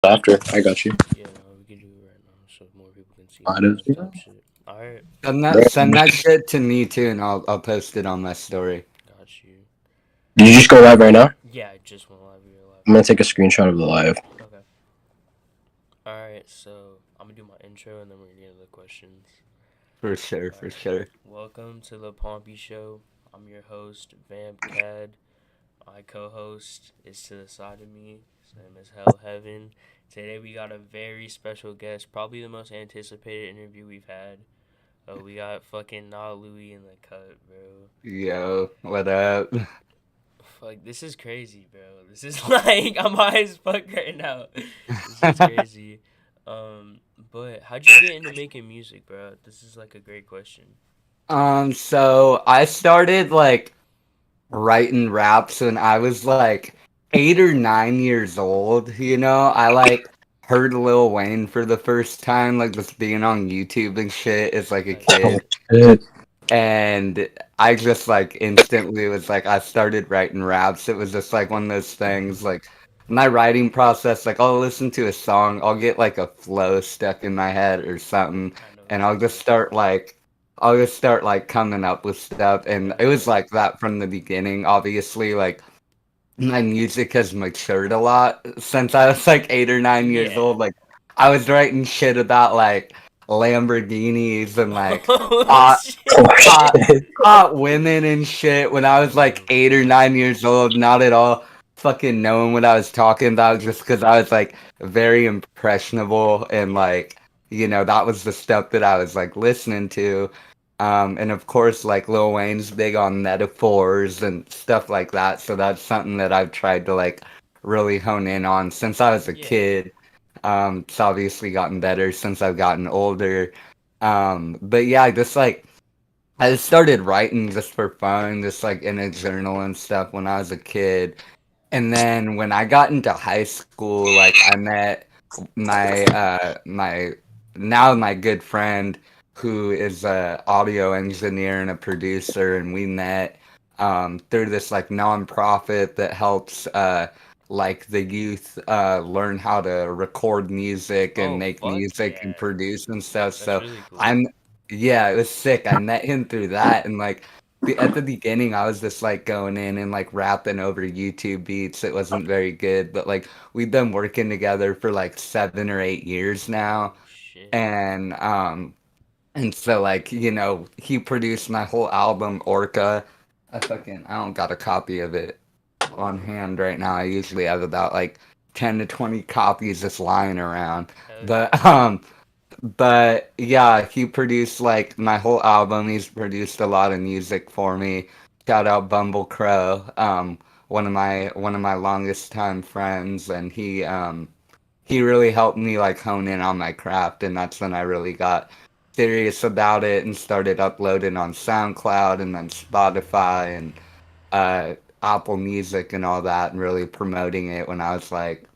After I got you. Yeah, no, we can do it right now so more people can see Might all as this well. dope shit. Alright, Send that shit to me too, and I'll post it on my story. got you. Did you just go live right now? Yeah, I just went live. You're live I'm right gonna take a screenshot of the live. now. Okay. Alright, so I'm gonna do my intro and then we're gonna get into the questions. For sure, for Alright. sure. Welcome to the Pompy Show. I'm your host, Vamp Cad. My co-host is to the side of me. His name is Hell Heaven. Today we got a very special guest, probably the most anticipated interview we've had. We got fucking Notlewy in the cut, bro. Yo, what up? Fuck, this is crazy, bro. This is like I'm high as fuck right now. This is crazy. But how'd you get into making music, bro? This is like a great question. So I started like writing raps when I was like 8 or 9 years old. I like heard Lil Wayne for the first time, like just being on YouTube and shit as like a Hell yeah. Oh kid. shit. And I just like instantly was like I started writing raps. It was just like one of those things like my writing process, like I'll listen to a song, I'll get like a flow stuck in my head or something, I know and I'll just exactly. start like coming up with stuff. And Hell it was yeah. like that from the beginning. Obviously, like my music has matured a lot since I was like 8 or 9 years Yeah. old. Like I was writing shit about like Lamborghinis and like Oh hot Oh shit. hot shit. hot women and shit when I was like Oh 8 or 9 years old, not at all fucking knowing what I was talking about just because I was like very impressionable and yeah. like that was the stuff that I was like listening to. And of course, like Lil Wayne's big on metaphors and stuff like that. So that's something that I've tried to like really hone in on since I was a Yeah. kid. It's obviously gotten better since I've gotten older. But yeah, just like I started writing just for fun, just like in a journal and stuff when I was a kid. And then when I got into high school, like I met my now my good friend who is a audio engineer and a producer, and we met through this like nonprofit that helps like the youth learn how to record music and Oh make fuck music and yeah. produce and stuff. That's So really cool. I'm yeah, it was sick. I met him through that, and like at the beginning I was just like going in and like rapping over YouTube beats. It wasn't very good, but like we've been working together for like 7 or 8 years now. Oh shit. And so like, he produced my whole album Orca. I don't got a copy of it on hand right now. I usually have about like 10 to 20 copies just lying around. Hell yeah. But but yeah, he produced like my whole album. He's produced a lot of music for me. Shout out Bumble Crow, one of my longest time friends, and he really helped me like hone in on my craft, and that's when I really got serious about it and started uploading on SoundCloud and then Spotify and uh Apple Music and all that, and really promoting it when I was like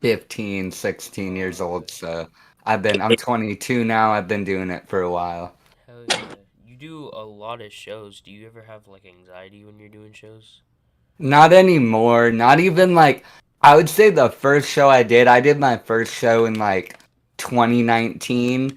15, 16 years Oh, old. So I'm 22 now. I've been doing it for a while. hell yeah. You do a lot of shows. Do you ever have like anxiety when you're doing shows? Not anymore. Not even like I would say the first show I did my first show in like 2019,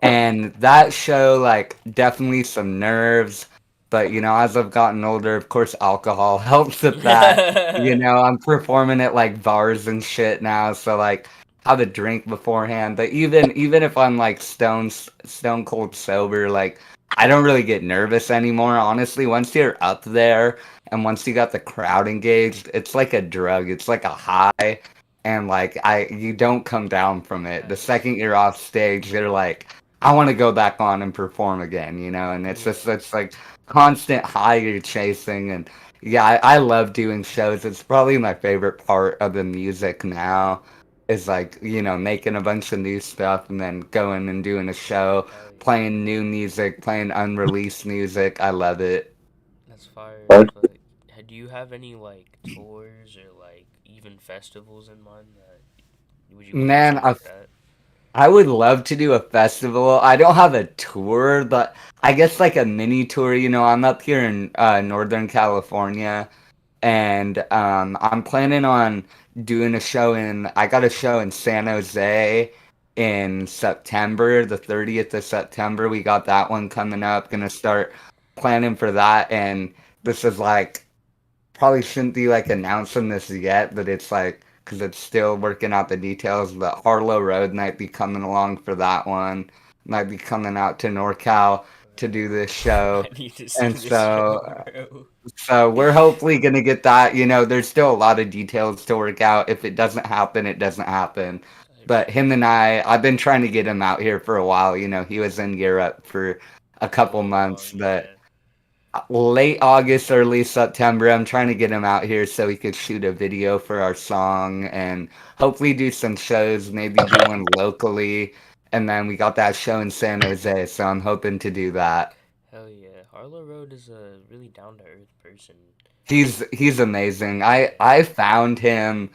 and that show like definitely some nerves, but as I've gotten older, of course alcohol helps with that. I'm performing at like bars and shit now, so like have a drink beforehand. But even if I'm like stone cold sober, like I don't really get nervous anymore, honestly. Once you're up there and once you got the crowd engaged, it's like a drug. It's like a high, and like you don't come down from it. The second Facts. you're off stage, you're like, I want to go back on and perform again, and Yeah. it's like constant high you're chasing. And yeah, I love doing shows. It's probably my favorite part of the music now. Is like, making a bunch of new stuff and then going and doing a show, Hell yeah. playing new music, playing unreleased music. I love it. That's fire as fuck. Do you have any like tours or like even festivals in mind that would you want to do Man, something like that? I would love to do a festival. I don't have a tour, but I guess like a mini tour. I'm up here in Northern California, and I'm planning on doing a show I got a show in San Jose in September, the 30th of September. We got that one coming up. Gonna start planning for that, and this is like probably shouldn't be like announcing this yet, but it's like because it's still working out the details. But Harlow Road might be coming along for that one. Might be coming out to NorCal to do this show, I need to see and this so show, bro. so we're hopefully gonna get that. You know, there's still a lot of details to work out. If it doesn't happen, it doesn't happen. Type But him shit. and I've been trying to get him out here for a while. You know, he was in Europe for a couple Really months, long, but yeah. late August, early September, I'm trying to get him out here so he could shoot a video for our song and hopefully do some shows, maybe do one locally. And then we got that show in San Jose, so I'm hoping to do that. Hell yeah. Harlow Road is a really down to earth person. He's amazing. I found him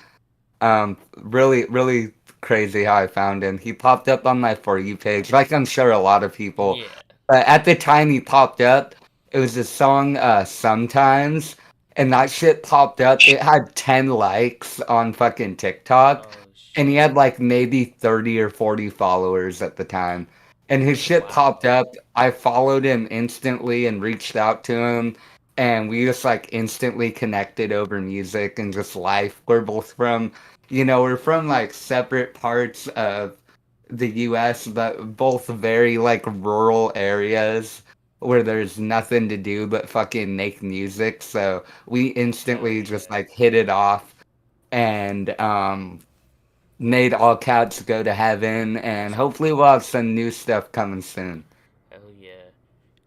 really crazy how I found him. He popped up on my For You page, like I'm sure a lot of people. Yeah. But at the time he popped up, it was a song Sometimes, and that shit popped up. It had 10 likes on fucking TikTok, Oh and he shit. had like maybe 30 or 40 followers at the time. And his shit popped Wow. up. I followed him instantly and reached out to him, and we just like instantly connected over music and just life. We're both from, we're from like separate parts of the US, but both very like rural areas where there's nothing to do but fucking make music. So we Hell instantly just yeah. like hit it off and made All Cats Go to Heaven, and Let's hopefully go. we'll have some new stuff coming soon. Hell yeah.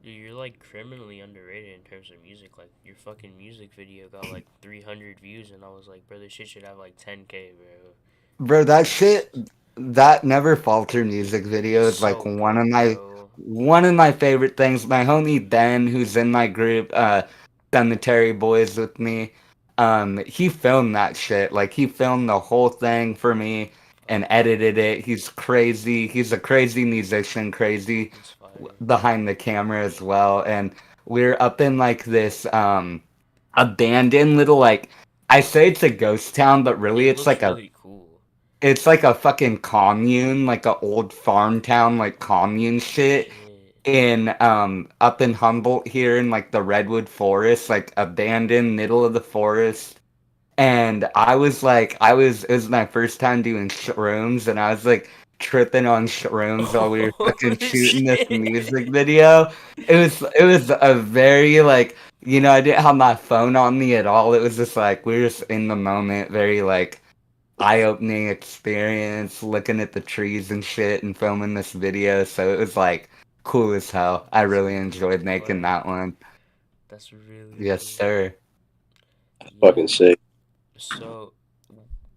Dude, you're like criminally underrated in terms of music. Like your fucking music video got like 300 views, and I was like, bro, this shit should have like 10K, bro. Bro, that That's shit, that Never Falter music video is like so good, bro. one of my favorite things. My homie Ben, who's in my group, Cemetery Boys with me, he filmed that shit. Like he filmed the whole thing for me and edited it. He's crazy. He's a crazy musician, crazy That's fire. behind the camera as well. And we're up in like this abandoned little like I say it's a ghost town, but Yeah, really it looks really cool. it's like a fucking commune, like a old farm town, like commune Oh shit shit. in up in Humboldt here in like the redwood forest, like abandoned middle of the forest. And it was my first time doing shrooms, and I was like tripping on shrooms while we were Oh fucking shooting this music shit. video. It was a very like, I didn't have my phone on me at all. It was just like we were just in the moment, very like eye-opening experience looking at the trees and shit and filming this video, so it was like cool as hell. I That's really really enjoyed making fire. that one. That's really Yes, cool. sir. Fucking Yeah. sick. So,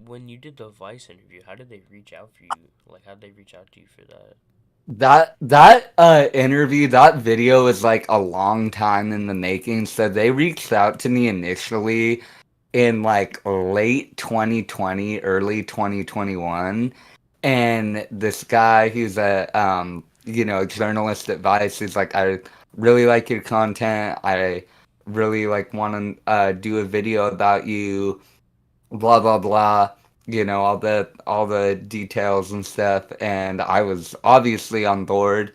when you did the Vice interview, how did they reach out for you? Like, how did they reach out to you for that? That interview, that video was like a long time in the making. So they reached out to me initially in like late 2020, early 2021. And this guy who's journalist at Vice, he's like, I really like your content. I really like want to do a video about you, blah blah blah. All the details and stuff. And I was obviously on board.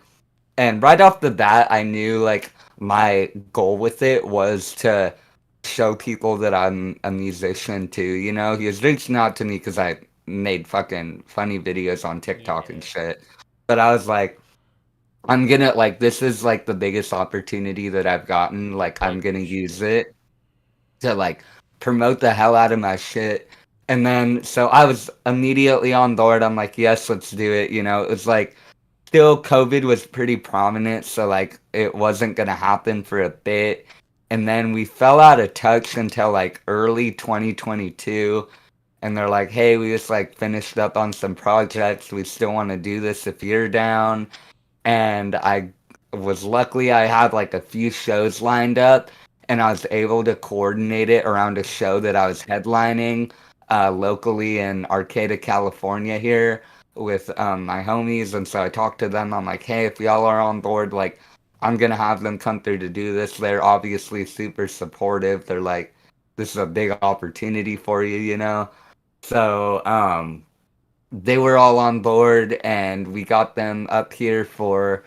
And right off the bat, I knew like my goal with it was to show people that I'm a musician too. He was reaching out to me because I made fucking funny videos on TikTok and Yeah. shit. But I was like, I'm gonna like this is like the biggest opportunity that I've gotten. Like I'm Like, gonna no use shit. it to like promote the hell out of my shit. And then so I was immediately on board. I'm like, yes, let's do it. It was like still COVID was pretty prominent, so like it wasn't gonna happen for a bit. And then we fell out of touch until like early 2022. And they're like, hey, we just like finished up on some projects. We still want to do this if you're down. And I had like a few shows lined up, and I was able to coordinate it around a show that I was headlining locally in Arcata, California here with my homies. And so I talked to them. I'm like, hey, if y'all are on board, like, I'm gonna have them come through to do this. They're obviously super supportive. They're like, this is a big opportunity for you, you know? So, they were all on board, and we got them up here for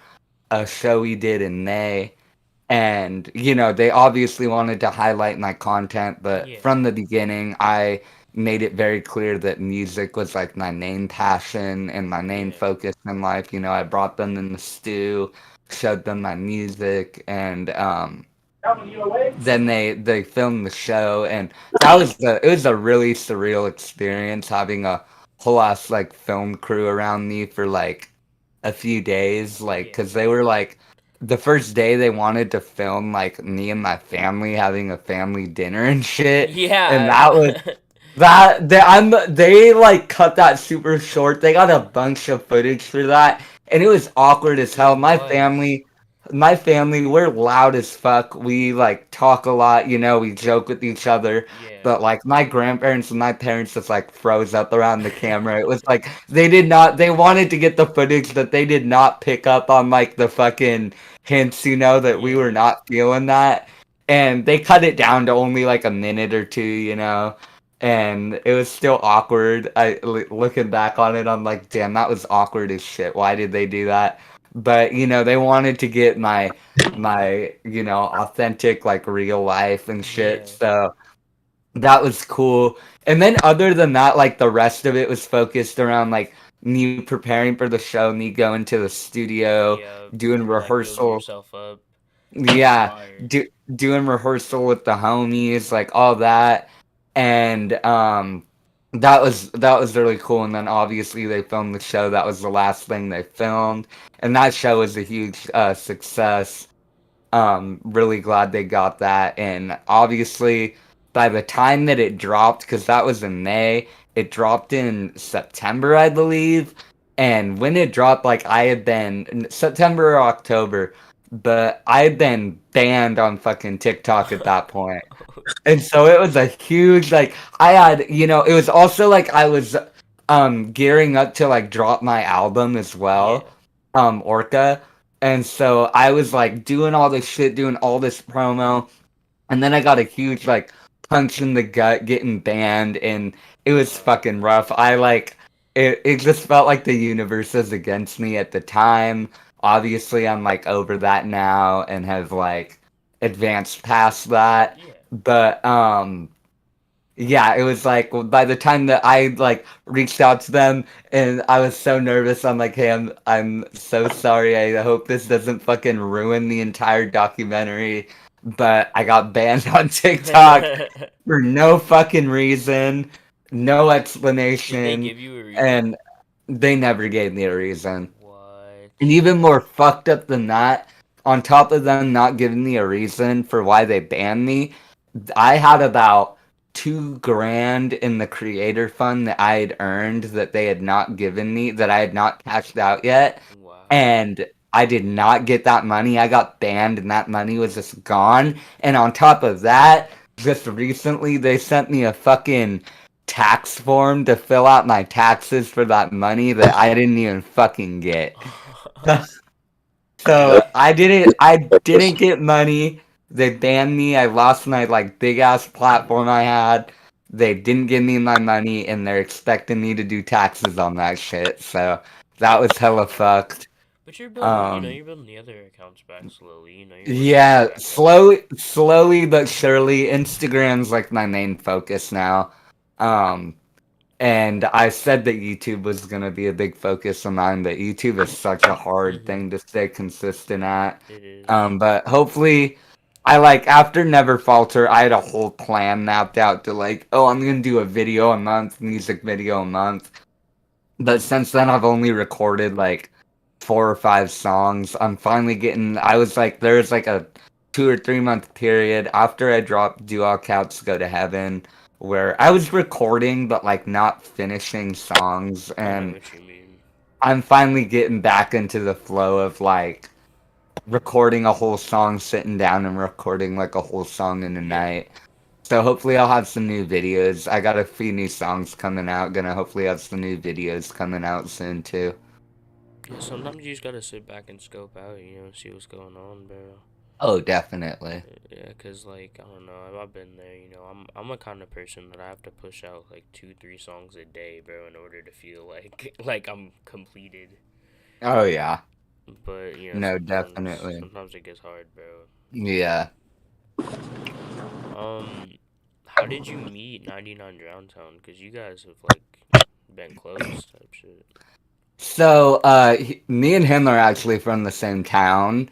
a show we did in May. And, you know, they obviously wanted to highlight my content, but Yeah. from the beginning, I made it very clear that music was like my main passion and my main Yeah. focus in life. You know, I brought them in the stew, showed them my music, and then they filmed the show, and it was a really surreal experience having a whole ass like film crew around me for like a few days, like Yeah. because they were like the first day they wanted to film like me and my family having a family dinner and shit, and that was Yeah. they like cut that super short. They got a bunch of footage for that, and it was awkward as hell. It was. My family, we're loud as fuck. We like talk a lot, you know, we joke with each other. Yeah. But like my grandparents and my parents just like froze up around the camera. It was like they wanted to get the footage that they did not pick up on like the fucking hints, you know, that we were Yeah. not feeling that. And they cut it down to only like a minute or two, you know, and it was still awkward. Looking back on it, I'm like, damn, that was awkward as shit. Why did they do that? But you know, they wanted to get my you know authentic like real life and shit. Yeah. So that was cool. And then other than that, like the rest of it was focused around like me preparing for the show, me going to the studio, Yeah. doing Like building rehearsal. yourself up. That's Yeah, fire. doing rehearsal with the homies, like all that, and that was really cool. And then obviously they filmed the show. That was the last thing they filmed, and that show was a huge success. Really glad they got that, and obviously by the time that it dropped, because that was in May, it dropped in September, I believe. And when it dropped, like I had been in September or October, but I had been banned on fucking TikTok at that point. And so it was a huge like I had, you know, it was also like I was gearing up to like drop my album as Yeah. well, Orca. And so I was like doing all this shit, doing all this promo, and then I got a huge like punch in the gut getting banned, and it was fucking rough. I like it just felt like the universe was against me at the time. Obviously I'm like over that now and have like advanced past that. Yeah. But yeah, it was like by the time that I like reached out to them and I was so nervous, I'm like, hey, I'm so sorry. I hope this doesn't fucking ruin the entire documentary. But I got banned on TikTok for no fucking reason, no Did they explanation, give you a reason? and they never gave me a reason. What? And even more fucked up than that, on top of them not giving me a reason for why they banned me, I had about 2 grand in the creator fund that I had earned that they had not given me, that I had not cashed out yet. Wow. And I did not get that money. I got banned and that money was just gone. And on top of that, just recently they sent me a fucking tax form to fill out my taxes for that money that I didn't even fucking get. So I didn't get money. They banned me. I lost my like big ass platform I had. They didn't give me my money and they're expecting me to do taxes on that shit. So that was hella fucked. But you're building, Um you're building the other accounts back slowly. You're working your way yeah, back up. slowly but surely Instagram's like my main focus now. Um And I said that YouTube was gonna be a big focus of mine, but YouTube is such a hard Mhm. thing to stay consistent at. It is. But hopefully, I like after Never Falter, I had a whole plan mapped out to like, oh, I'm gonna do a video a month, music video a month. But since then, I've only recorded like 4 or 5 songs. I'm finally getting. I was like, there's like a 2 or 3 month period after I dropped Do All Cats Go to Heaven, where I was recording but like not finishing songs, I know and what you mean. I'm finally getting back into the flow of like recording a whole song, sitting down and recording like a whole song in a Yeah. night. So hopefully I'll have some new videos. I got a few new songs coming out. Gonna hopefully have some new videos coming out soon too. Yeah, sometimes you just gotta sit back and scope out, see what's going on, bro. Oh, definitely. Yeah, cause like I don't know, I've been there. You know, I'm a kind of person that I have to push out like 2, 3 songs a day, bro, in order to feel like like I'm completed. Oh yeah. But you know, No, sometimes definitely. sometimes it gets hard, bro. Yeah. Um, how did you meet 99 Drowntown? Cause you guys have like been close type shit. So, me and him are actually from the same town,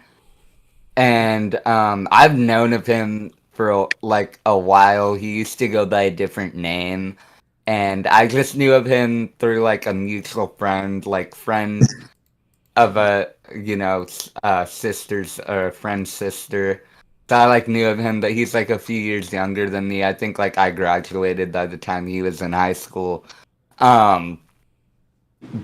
and I've known of him for like a while. He used to go by a different name, and I just knew of him through like a mutual friend, like friend of a sister's or a friend's sister. So I like knew of him, but he's like a few years younger than me. I think like I graduated by the time he was in high school. Um,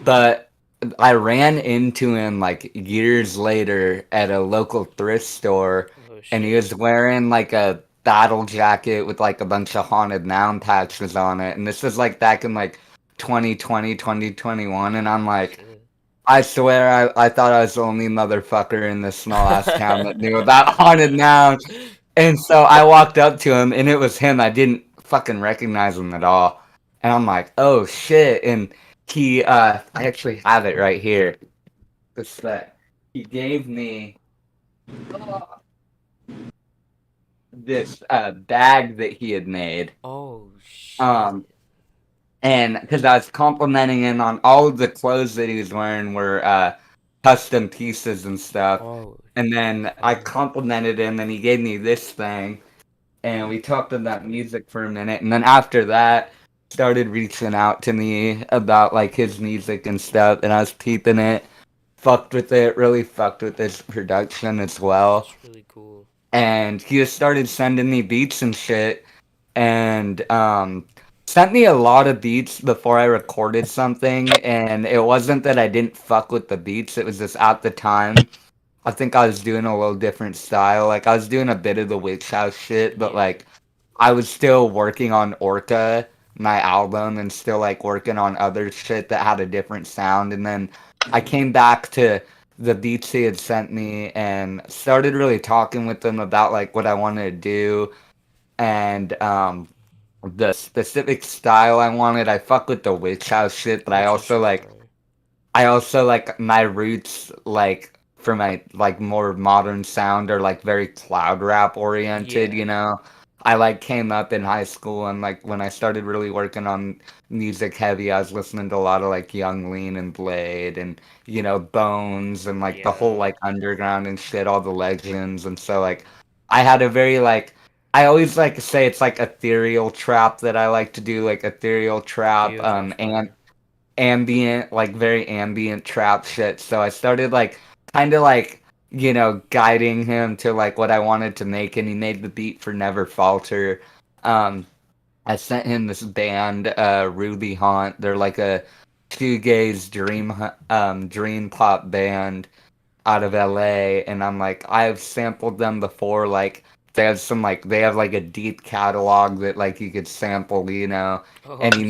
but I ran into him like years later at a local thrift store, Oh and he shit. was wearing like a battle jacket with like a bunch of haunted mound patches on it. And this was like back in like 2020, 2021, and I'm Oh like, shit. I swear I thought I was the only motherfucker in this small ass town that knew about haunted mounds. And so I walked up to him and it was him. I didn't fucking recognize him at all. And I'm like, oh shit. And I actually have it right here. What's that? He gave me this bag that he had made. Oh shit. Um, and because I was complimenting him on all of the clothes that he was wearing were custom pieces and stuff. Oh And then I hell. complimented him, and he gave me this thing, and we talked about music for a minute. And then after that, started reaching out to me about like his music and stuff, and I was peeping it, fucked with it, really fucked with his production as well. That's really cool. And he just started sending me beats and shit, and sent me a lot of beats before I recorded something. And it wasn't that I didn't fuck with the beats, it was just at the time I think I was doing a little different style. Like I was doing a bit of the witch house shit, but Yeah. like I was still working on Orca, my album, and still like working on other shit that had a different sound. And then I came back to the beats he had sent me and started really talking with them about like what I wanted to do and the specific style I wanted. I fuck with the witch house shit, but Witch is fire. I also like my roots like for my like more modern sound are like very cloud rap oriented, Yeah. you know. I like came up in high school and like when I started really working on music heavy, I was listening to a lot of like Young Lean and Blade and Bones and like the whole Yeah. like underground and shit, all the legends. And so like I had a very like I always like to say it's like ethereal trap that I like to do, like ethereal trap, Videos are and fire. ambient, like very ambient trap shit. So I started like kind of like, guiding him to like what I wanted to make, and he made the beat for Never Falter. Um, I sent him this band, Ruby Haunt. They're like a shoegaze dream pop band out of LA, and I'm like, I've sampled them before. Like they have like a deep catalog that like you could sample, and Oh shit. he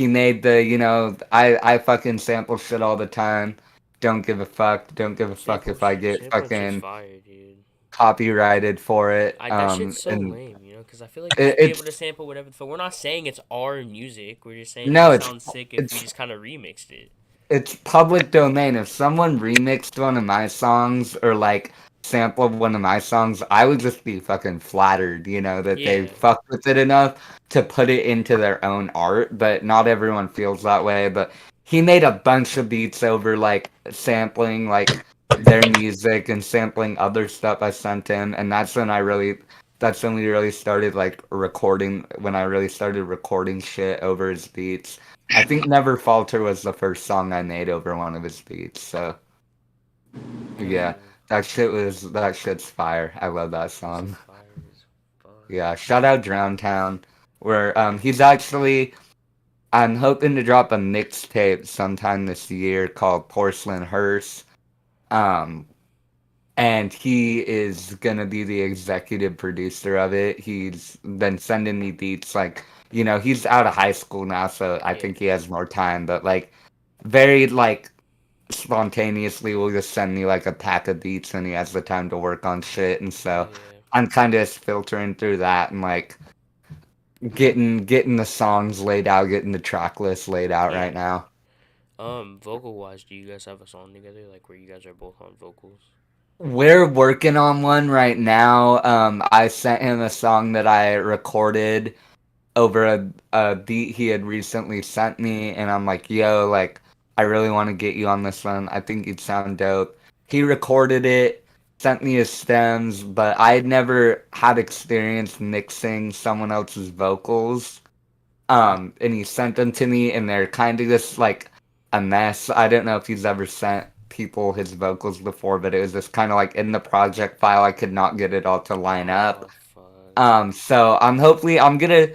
made the I fucking sample shit all the time. Don't give a fuck if I get Sampling shit's fucking fire, dude. copyrighted for it. That shit's so And lame, because I feel like you should be able to it's sample whatever. So we're not saying it's our music. We're just saying it no, would sound sick if we it's just kind of remixed it. it's public domain. If someone remixed one of my songs or like sampled one of my songs, I would just be fucking flattered, that they Yeah. fucked with it enough to put it into their own art. But not everyone feels that way. But he made a bunch of beats over like sampling like their music and sampling other stuff I sent him, and that's when we really started like recording when I really started recording shit over his beats. I think Never Falter was the first song I made over one of his beats. So yeah, Damn. that shit's fire. I love that That's song. fire as fuck. Yeah, shout out Drown Town, where he's actually I'm hoping to drop a mixtape sometime this year called Porcelain Hearse. Um, and he is gonna be the executive producer of it. He's been sending me beats like he's out of high school now, so I Yeah. think he has more time, but like very like spontaneously will just send me like a pack of beats when he has the time to work on shit, and so Yeah. I'm kind of just filtering through that and like getting the songs laid out, getting the track list laid out Yeah. right now. Vocal wise, do you guys have a song together, like where you guys are both on vocals? We're working on one right now. I sent him a song that I recorded over a beat he had recently sent me, and I'm like, yo, like, I really want to get you on this one. I think you'd sound dope. He recorded it, sent me his stems, but I had never had experience mixing someone else's vocals. And he sent them to me, and they're kind of just like a mess. I don't know if he's ever sent people his vocals before, but it was just kind of like in the project file. I could not get it all to line up. Oh fuck. So I'm gonna,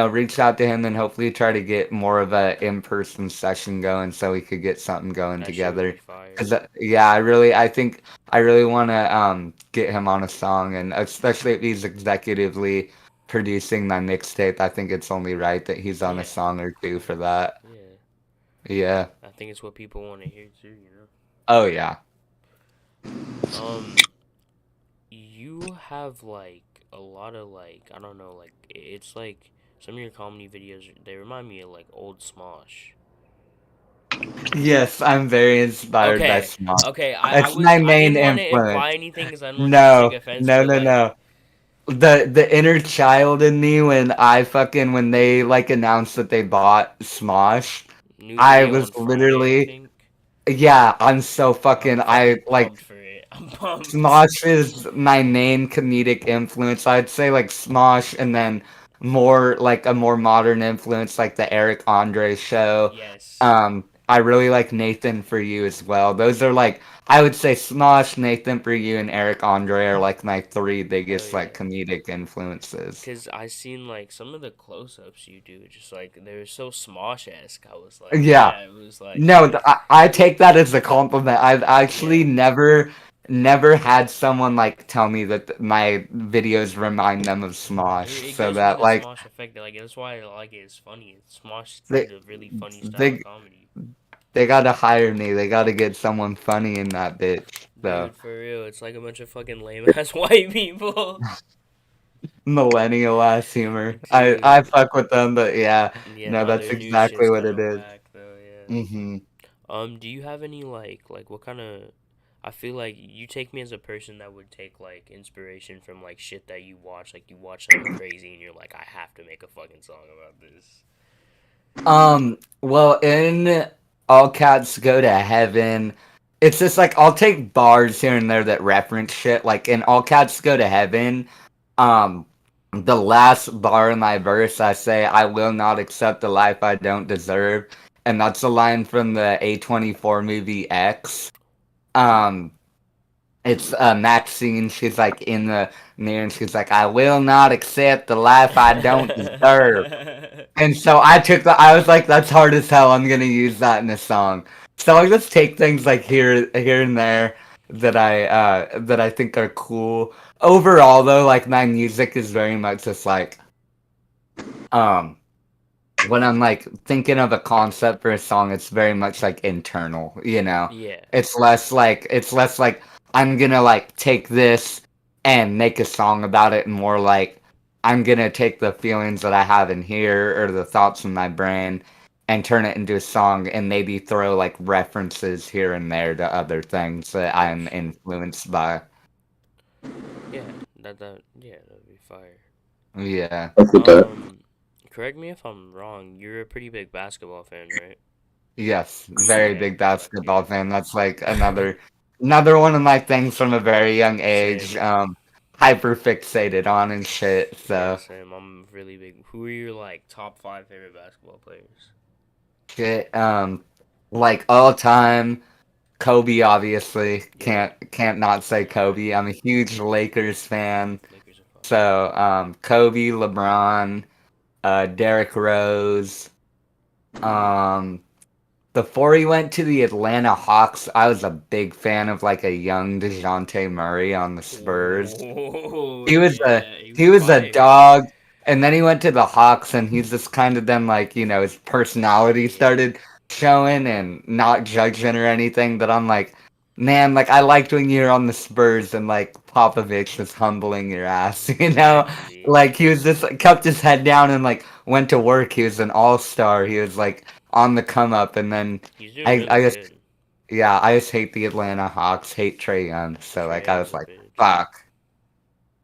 reach out to him and hopefully try to get more of a in-person session going so we could get something going That shit would be together. fire. Cause yeah, I think I really want to get him on a song, and especially if he's executively producing my mixtape, I think it's only right that he's on a Yeah. song or two for that. Yeah. Yeah. I think it's what people want to hear too, Oh yeah. Um, you have like a lot of like I don't know, like it's like some of your comedy videos they remind me of like old Smosh. Yes, I'm very inspired by Okay, Smosh. okay. It's my I main didn't want to influence. imply anything because I didn't want you to take No, offense, no, but no, like no. The inner child in me when they like announced that they bought Smosh, new I video was on Friday, I literally, think. yeah, I'm so I'm fucking fucking I pumped like for it. I'm pumped. Smosh is my main comedic influence. I'd say like Smosh, and then more like a more modern influence like the Eric Andre show. Yes. I really like Nathan For You as well. Those are like I would say Smosh, Nathan For You, and Eric Andre are like my three Hell biggest like yeah. comedic influences. Cause I seen like some of the close-ups you do, just like they were so Smosh-esque. I was like, Yeah. yeah, it was like, No, I take that as a compliment. I've yeah. actually never had someone like tell me that my videos remind them of Smosh, It so gives me that the like Smosh effect. Like that's why I like it. It's funny. Smosh they did a really funny style of they comedy. they gotta hire me. They gotta get someone funny in that bitch. So Dude, for real, it's like a bunch of fucking lame ass white people. millennial ass humor. I Dude. fuck with them, but yeah, Yeah, no, nah, that's their new exactly shit's what kind it of is. whack though. Yeah. Hmm. Do you have any like what kind of? I feel like you take me as a person that would take like inspiration from like shit that you watch. Like you watch something crazy and you're like, I have to make a fucking song about this. Well, in All Cats Go to Heaven, it's just like I'll take bars here and there that reference shit. Like in All Cats Go to Heaven, um, the last bar in my verse, I say, I will not accept the life I don't deserve. And that's a line from the A24 movie X. Um, it's Maxine, she's like in the mirror and she's like, I will not accept the life I don't deserve. And so I was like, that's hard as hell. I'm gonna use that in a song. So I just take things like here and there that I think are cool. Overall though, like my music is very much just like um when I'm like thinking of a concept for a song, it's very much like internal, you know. Yeah. It's less like I'm gonna like take this and make a song about it, and more like I'm gonna take the feelings that I have in here or the thoughts in my brain and turn it into a song and maybe throw like references here and there to other things that Oh I'm shit. influenced by. Yeah. That yeah, that'd be fire. Yeah. Fuck with that. Um, correct me if I'm wrong. You're a pretty big basketball fan, right? Yes, very Yeah. big Fuck basketball yeah. fan. That's like another one of my things from a very young age. Same. Hyper fixated on and shit. Yeah, So same. I'm really big. Who are your like top five favorite basketball players? shit. Like all time, Kobe obviously Yeah. can't not say Kobe. I'm a huge Lakers fan. Lakers are fire. So Kobe, LeBron, Derrick Rose. Um, Before he went to the Atlanta Hawks, I was a big fan of like a young DeJounte Murray on the Spurs. Oh He was a yeah, he was he was a fire. dog, and then he went to the Hawks, and he's just kind of then like his personality Yeah. started showing and not judging or anything, but I'm like, man, like I liked when you were on the Spurs and like Popovich was humbling your ass, you know? Exactly. Like he was just like, kept his head down and like went to work. He was an all-star. He was like on the come up, and then He's doing I really I just good. yeah, I just hate the Atlanta Hawks, hate Trae Young. So Trae like I Young's was a like, bitch.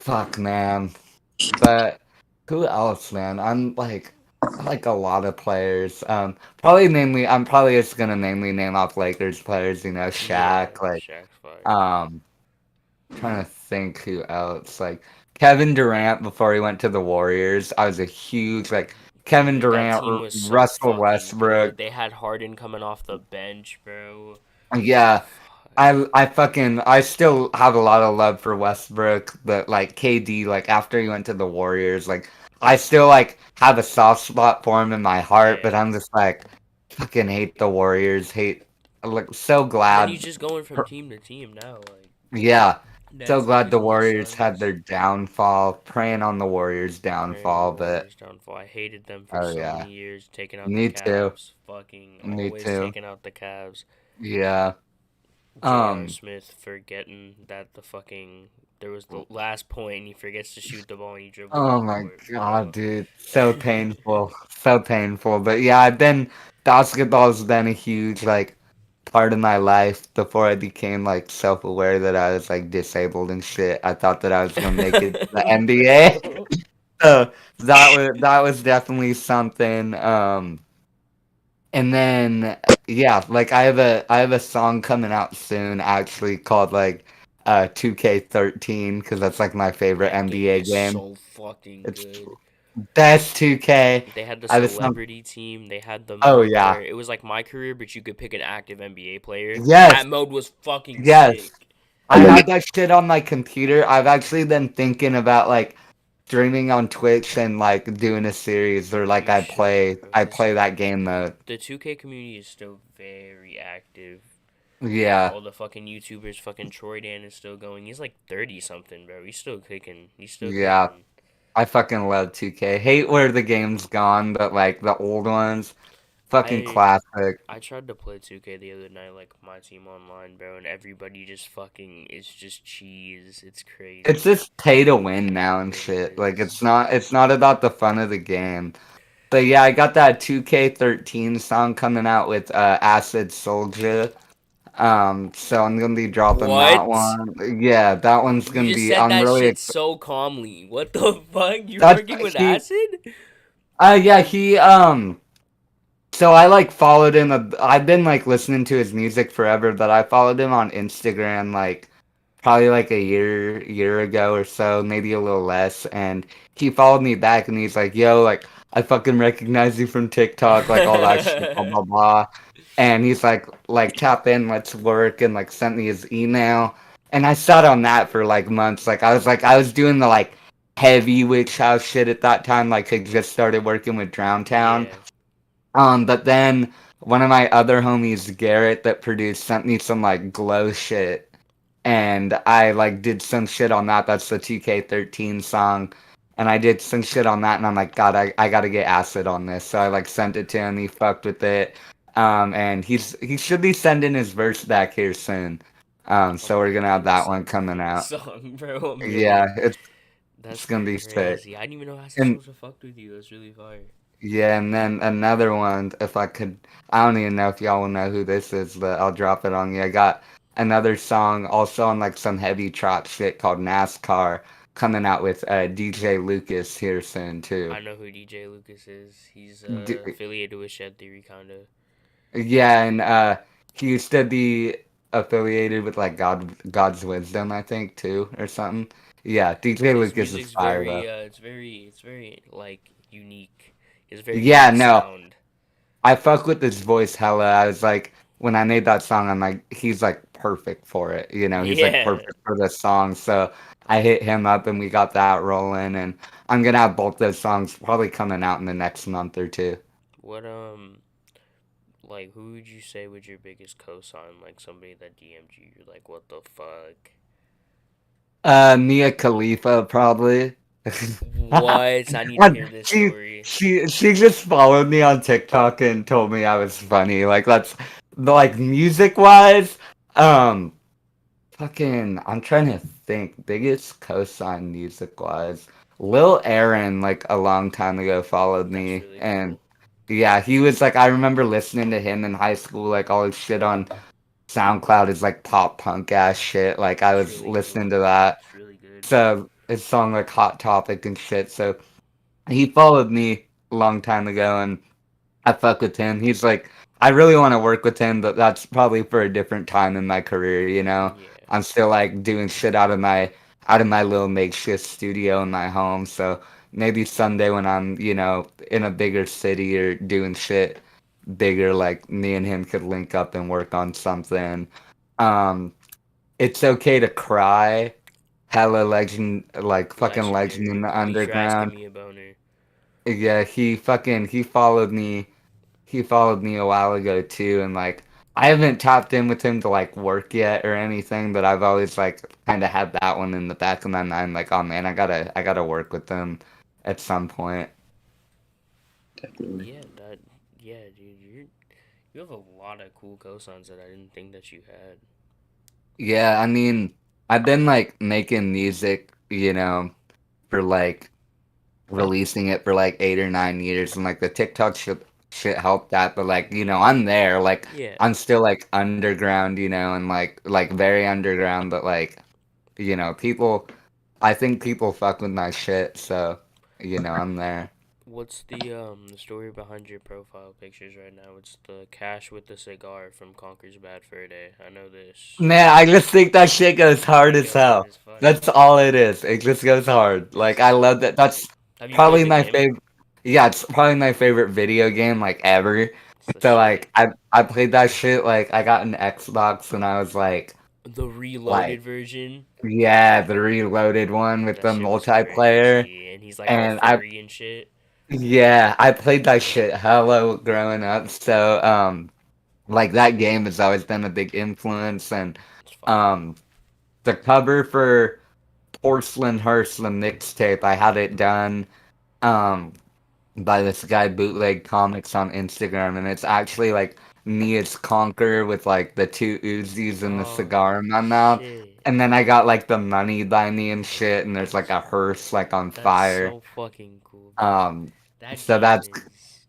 fuck, man. But who else, man? I like a lot of players. I'm probably just gonna mainly name off Lakers players. You know, Yeah, Shaq. Like, Shaq's fire. um, trying to think who else. Like Kevin Durant before he went to the Warriors. I was a huge like Kevin Dude, that Durant, team was so Russell fucking Westbrook. good. They had Harden coming off the bench, bro. Yeah, Fuck. I still have a lot of love for Westbrook, but like KD, like after he went to the Warriors, like I still like have a soft spot for him in my heart, but Yeah. I'm just like fucking hate the Warriors, hate like so And then he's glad just going from team to team now. Like, yeah, so Nets, glad the Grizzlies, Warriors had Suns. their downfall, praying on the Warriors Praying on the downfall, but Warriors' downfall. I hated them for oh so yeah, many years, taking out the me too, Cavs. Fucking me always too, taking out the Cavs. yeah, J.R. um. Smith forgetting that the fucking there was the last point and he forgets to shoot the ball and he dribbles Oh up my court, God, bro. dude. So painful. So painful. But yeah, basketball's been a huge like part of my life before I became like self-aware that I was like disabled and shit. I thought that I was gonna make it to the NBA. Bro. So that was definitely something. And then yeah, like I have a song coming out soon actually called like 2K13 because that's like my favorite That game NBA is game. so fucking It's good. best 2K. They had the I was some. celebrity team. They had the Oh mode yeah. where it was like my career, but you could pick an active NBA player. Yes. That mode was fucking Yes. sick. I have that shit on my computer. I've actually been thinking about like streaming on Twitch and like doing a series or like You should, bro. I Cause play that game mode. the 2K community is still very active. Yeah. All the fucking YouTubers, fucking Troy Dan is still going. He's like 30 something, bro. He's still kicking. He's still Yeah. kicking. I fucking love 2K. Hate where the game's gone, but like the old ones, fucking I classic. I tried to play 2K the other night, like my team online, bro, and everybody just fucking is just cheese. It's It's crazy. just pay to win now and It shit. Like is. it's not about the fun of the game. But yeah, I got that 2K13 song coming out with Acid Soldier. So I'm gonna be dropping that What? one. Yeah, that one's You gonna just be. said I'm that really. shit so calmly. What the fuck? You're That's working with he. acid? Yeah, he. So I like followed him. I've been like listening to his music forever, but I followed him on Instagram like probably like a year ago or so, maybe a little less. And he followed me back, and he's like, "Yo, like I fucking recognize you from TikTok, like all that shit, blah blah blah." And he's like tap in, let's work, and like sent me his email. And I sat on that for like months. I was doing the like heavy witch house shit at that time. Like I just started working with Drowntown. Yeah. But then one of my other homies, Garrett, that produced, sent me some like glow shit, and I like did some shit on that. That's the 2K13 song, and I did some shit on that, and I'm like, God, I gotta get acid on this. So I like sent it to him. He fucked with it, and he should be sending his verse back here soon. I'm So we're gonna have really that one excited coming for this out. song, bro. I'm Yeah, really. it's That's gonna be sick. crazy. I didn't even know Acid And Soldier fucked with you. That's really fire. yeah, and then another one, if I could, I don't even know if y'all will know who this is, but I'll drop it on you. I got another song also on like some heavy trap shit called NASCAR coming out with DJ Lucas here soon too. I know who DJ Lucas is. He's D affiliated with Shed Theory, kinda. yeah, and he used to be affiliated with like God's Wisdom, I think, too, or something. Yeah, DJ His Lucas is music's fire though. very, it's very like unique. He has a very Yeah, unique no, sound. I fuck with his voice hella. I was like, when I made that song, I'm like, he's like perfect for it. You know, he's like Yeah. perfect for the song. So I hit him up and we got that rolling. And I'm gonna have both those songs probably coming out in the next month or two. What like who would you say was your biggest cosign? Like somebody that DM'd you, you're like, what the fuck? Mia Khalifa probably. What? I need to hear this she story. she just followed me on TikTok and told me I was funny. Like that's like music wise, um fucking I'm trying to think biggest cosign music wise. Lil Aaron like a long time ago followed That's me really and cool. yeah, he was like I remember listening to him in high school, like all his shit on SoundCloud is like pop punk ass shit. Like I It's was really listening cool. to that. It's really good. So his song like Hot Topic and shit. So he followed me a long time ago and I fuck with him. He's like I really want to work with him, but that's probably for a different time in my career, you know. Yeah. I'm still like doing shit out of my little makeshift studio in my home. So maybe someday when I'm, you know, in a bigger city or doing shit bigger, like me and him could link up and work on something. Um, it's okay to cry. Hella legend, like fucking legend in Legendary. the Thanks for asking underground. me a boner. Yeah, he followed me. He followed me a while ago too, and like I haven't tapped in with him to like work yet or anything, but I've always like kind of had that one in the back of my mind, like, oh man, I gotta work with them at some point. Definitely. Yeah, that. Yeah, dude, you have a lot of cool cosigns that I didn't think that you had. Yeah, I mean, I've been like making music, you know, for like releasing it for like 8 or 9 years, and like the TikTok shit helped that. But like you know, I'm there, like Yeah. I'm still like underground, you know, and like very underground. But like you know, people, I think people fuck with my shit, so you know, I'm there. What's the story behind your profile pictures right now? It's the cash with the cigar from Conker's Bad Fur Day. I know this. Man, I just think that shit goes hard It as goes hard hell. as fuck. That's all it is. It just goes hard. It's Like I so love that. good. That's Have you played probably the my game? favorite. Yeah, it's probably my favorite video game like ever. It's the So shit. like I played that shit like I got an Xbox when I was The like reloaded version. yeah, the reloaded one with That the shit was multiplayer. crazy. And he's like all And I furry and shit. yeah, I played that shit hella growing up. So like that game has always been a big influence and It's fire. um the cover for Porcelain Hearse the mixtape, I had it done um by this guy Bootleg Comics on Instagram, and it's actually like me as Conquer with like the two Uzis and the cigar Oh in my mouth. shit. And then I got like the money by me and shit, and there's like a hearse like on That's fire. so fucking cool, bro. Um That so game that's is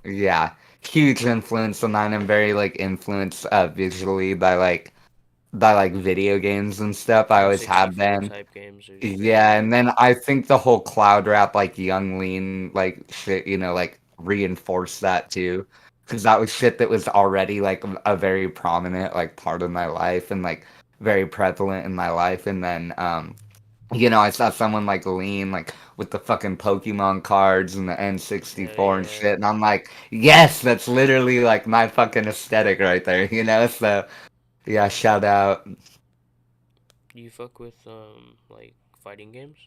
yeah, huge influence on mine. I'm very like influenced visually by like video games and stuff. I always have N64 been. type games are just Yeah, very and then I think the whole cloud rap, like Young Lean, like shit, you know, like reinforced that too, because that was shit that was already like a very prominent like part of my life and like very prevalent in my life. And then, you know, I saw someone like Lean, like with the fucking Pokemon cards and the hell N64 and yeah. shit, and I'm like, yes, that's literally like my fucking aesthetic right there, you know? So yeah, shout out. Do you fuck with like fighting games?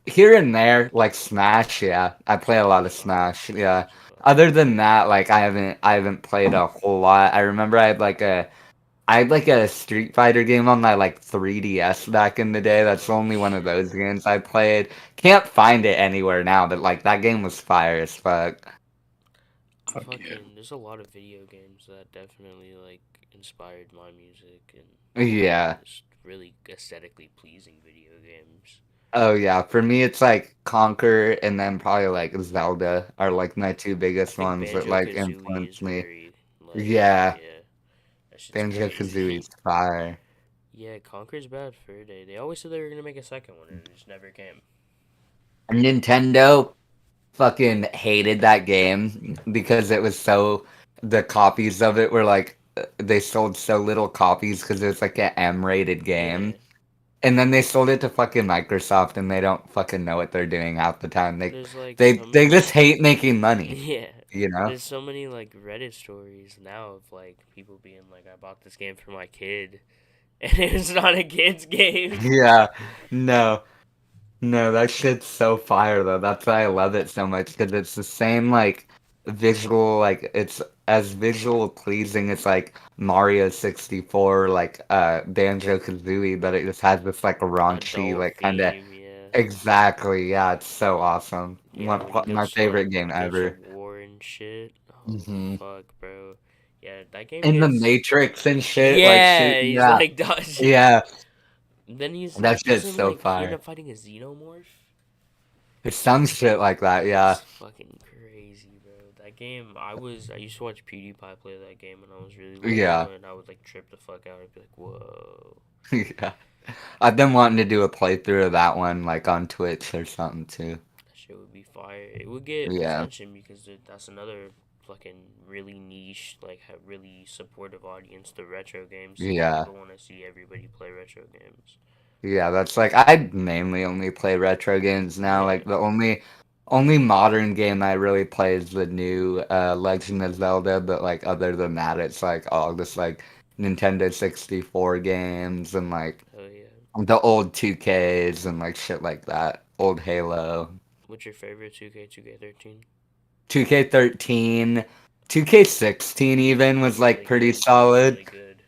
Here and there, like Smash, yeah. I play a lot of Smash, yeah. It's fire. Other than that, like I haven't played a whole lot. I remember I had like a Street Fighter game on my like 3DS back in the day. That's the Oh only one of those shit. games I played. Can't find it anywhere now, but like that game was fire as fuck. I Fuck yeah. fucking there's a lot of video games that definitely like inspired my music and Yeah. just really aesthetically pleasing video games. Oh yeah. For me it's like Conquer and then probably like Zelda are like my two I biggest think ones that Banjo like Kazooie is influenced me. very like Yeah. yeah, that shit's crazy. Banjo-Kazooie's fire. Yeah, Conker's Bad Fur Day. They always said they were gonna make a second one and it just never came. Nintendo fucking hated that game because it was so the copies of it were like they sold so little copies because it was like an M-rated game. Yeah. And then they sold it to fucking Microsoft and they don't fucking know what they're doing half the time. There's like so They just many hate making money, yeah. you know? There's so many like Reddit stories now of like people being like, I bought this game for my kid and it's not a kid's game. Yeah. No. No, that shit's so fire though. That's why I love it so much because it's the same like visual, like it's as visual pleasing as like Mario 64, like Banjo-Kazooie, but it just has this like raunchy, Adult like kind of theme, yeah. Exactly. Yeah, it's so awesome. Yeah, when it My goes to favorite game ever. war and shit. Oh Hmm. fuck, bro. Yeah, that game In the gets. Matrix and shit, like Yeah, shooting. he's Yeah, like dodging. yeah. Then That shit's doesn't so like he end fire. up fighting a xenomorph. It's some shit like that. Yeah, It's fucking crazy, bro. That game, I used to watch PewDiePie play that game when I was really little, yeah, and I would like trip the fuck out and be like, whoa. yeah. I've been wanting to do a playthrough of that one, like on Twitch or something too. That shit would be fire. It would get Yeah, attention because that's another fucking really niche, like really supportive audience. The retro games, yeah, people want to see everybody play retro games. yeah. That's like I mainly only play retro games now. Yeah, Like the only modern game I really play is the new Legend of Zelda. But like other than that, it's like all this like Nintendo 64 games and like hell yeah. the old 2Ks and like shit like that. Old Halo. What's your favorite 2K, 2K13? 2K13, 2K16 even was like pretty That was solid. really good.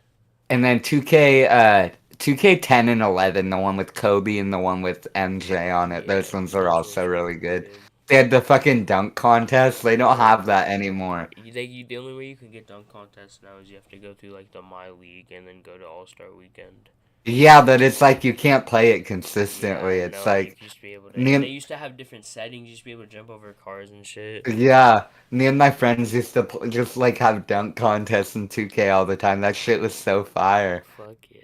And then 2K10 and 11, the one with Kobe and the one with MJ on it. Yeah, Those ones are those also ones were really good. good. They had the fucking dunk contest. They don't Yeah, have that anymore. the only way you can get dunk contests now is you have to go through like the My League and then go to All Star Weekend. Yeah, but it's like you can't play it Yeah, consistently. I It's know. You like used to be able to, me and they and used to have different settings. You used to be able to jump over cars and shit. yeah, me and my friends used to just like have dunk contests in 2K all the time. That shit was so fire. Fuck yeah.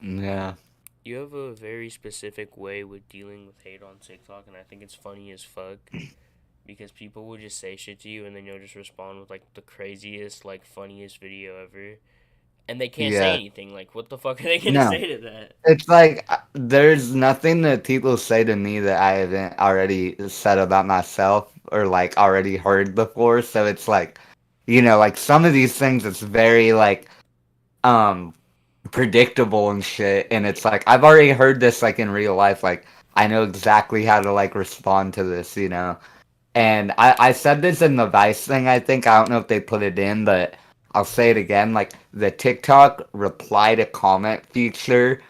Yeah. You have a very specific way with dealing with hate on TikTok, and I think it's funny as fuck because people will just say shit to you, and then you'll just respond with like the craziest, like funniest video ever, and they can't say Yeah. anything. Like, what the fuck are they gonna No. say to that? It's like there's nothing that people say to me that I haven't already said about myself or like already heard before. So it's like, like some of these things it's very like um predictable and shit. And it's Yeah. like I've already heard this like in real life. Like I know exactly how to like respond to this. And I said this in the Vice thing, I think. I don't know if they put it in, but I'll say it again. Like the TikTok reply to comment feature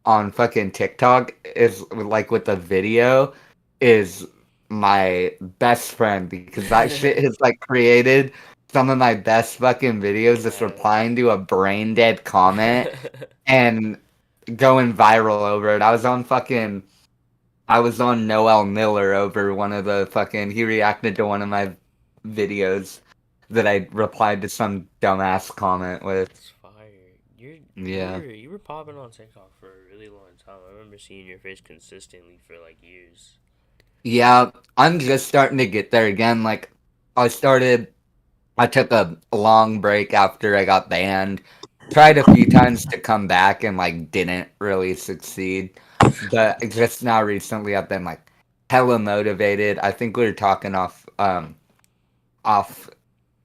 on fucking TikTok is like with the video is my best friend because that shit has like created some of my best fucking videos just Yeah. replying to a brain dead comment and going viral over it. I was on Noel Miller over one of the fucking. He reacted to one of my videos that I replied to some dumbass comment with. That's fire. Yeah. You were popping on TikTok for a really long time. I remember seeing your face consistently for like years. Yeah, I'm just starting to get there again. Like, I started, I took a long break after I got banned. Tried a few times to come back and, like, didn't really succeed. But just now recently, I've been, like, hella motivated. I think we were talking off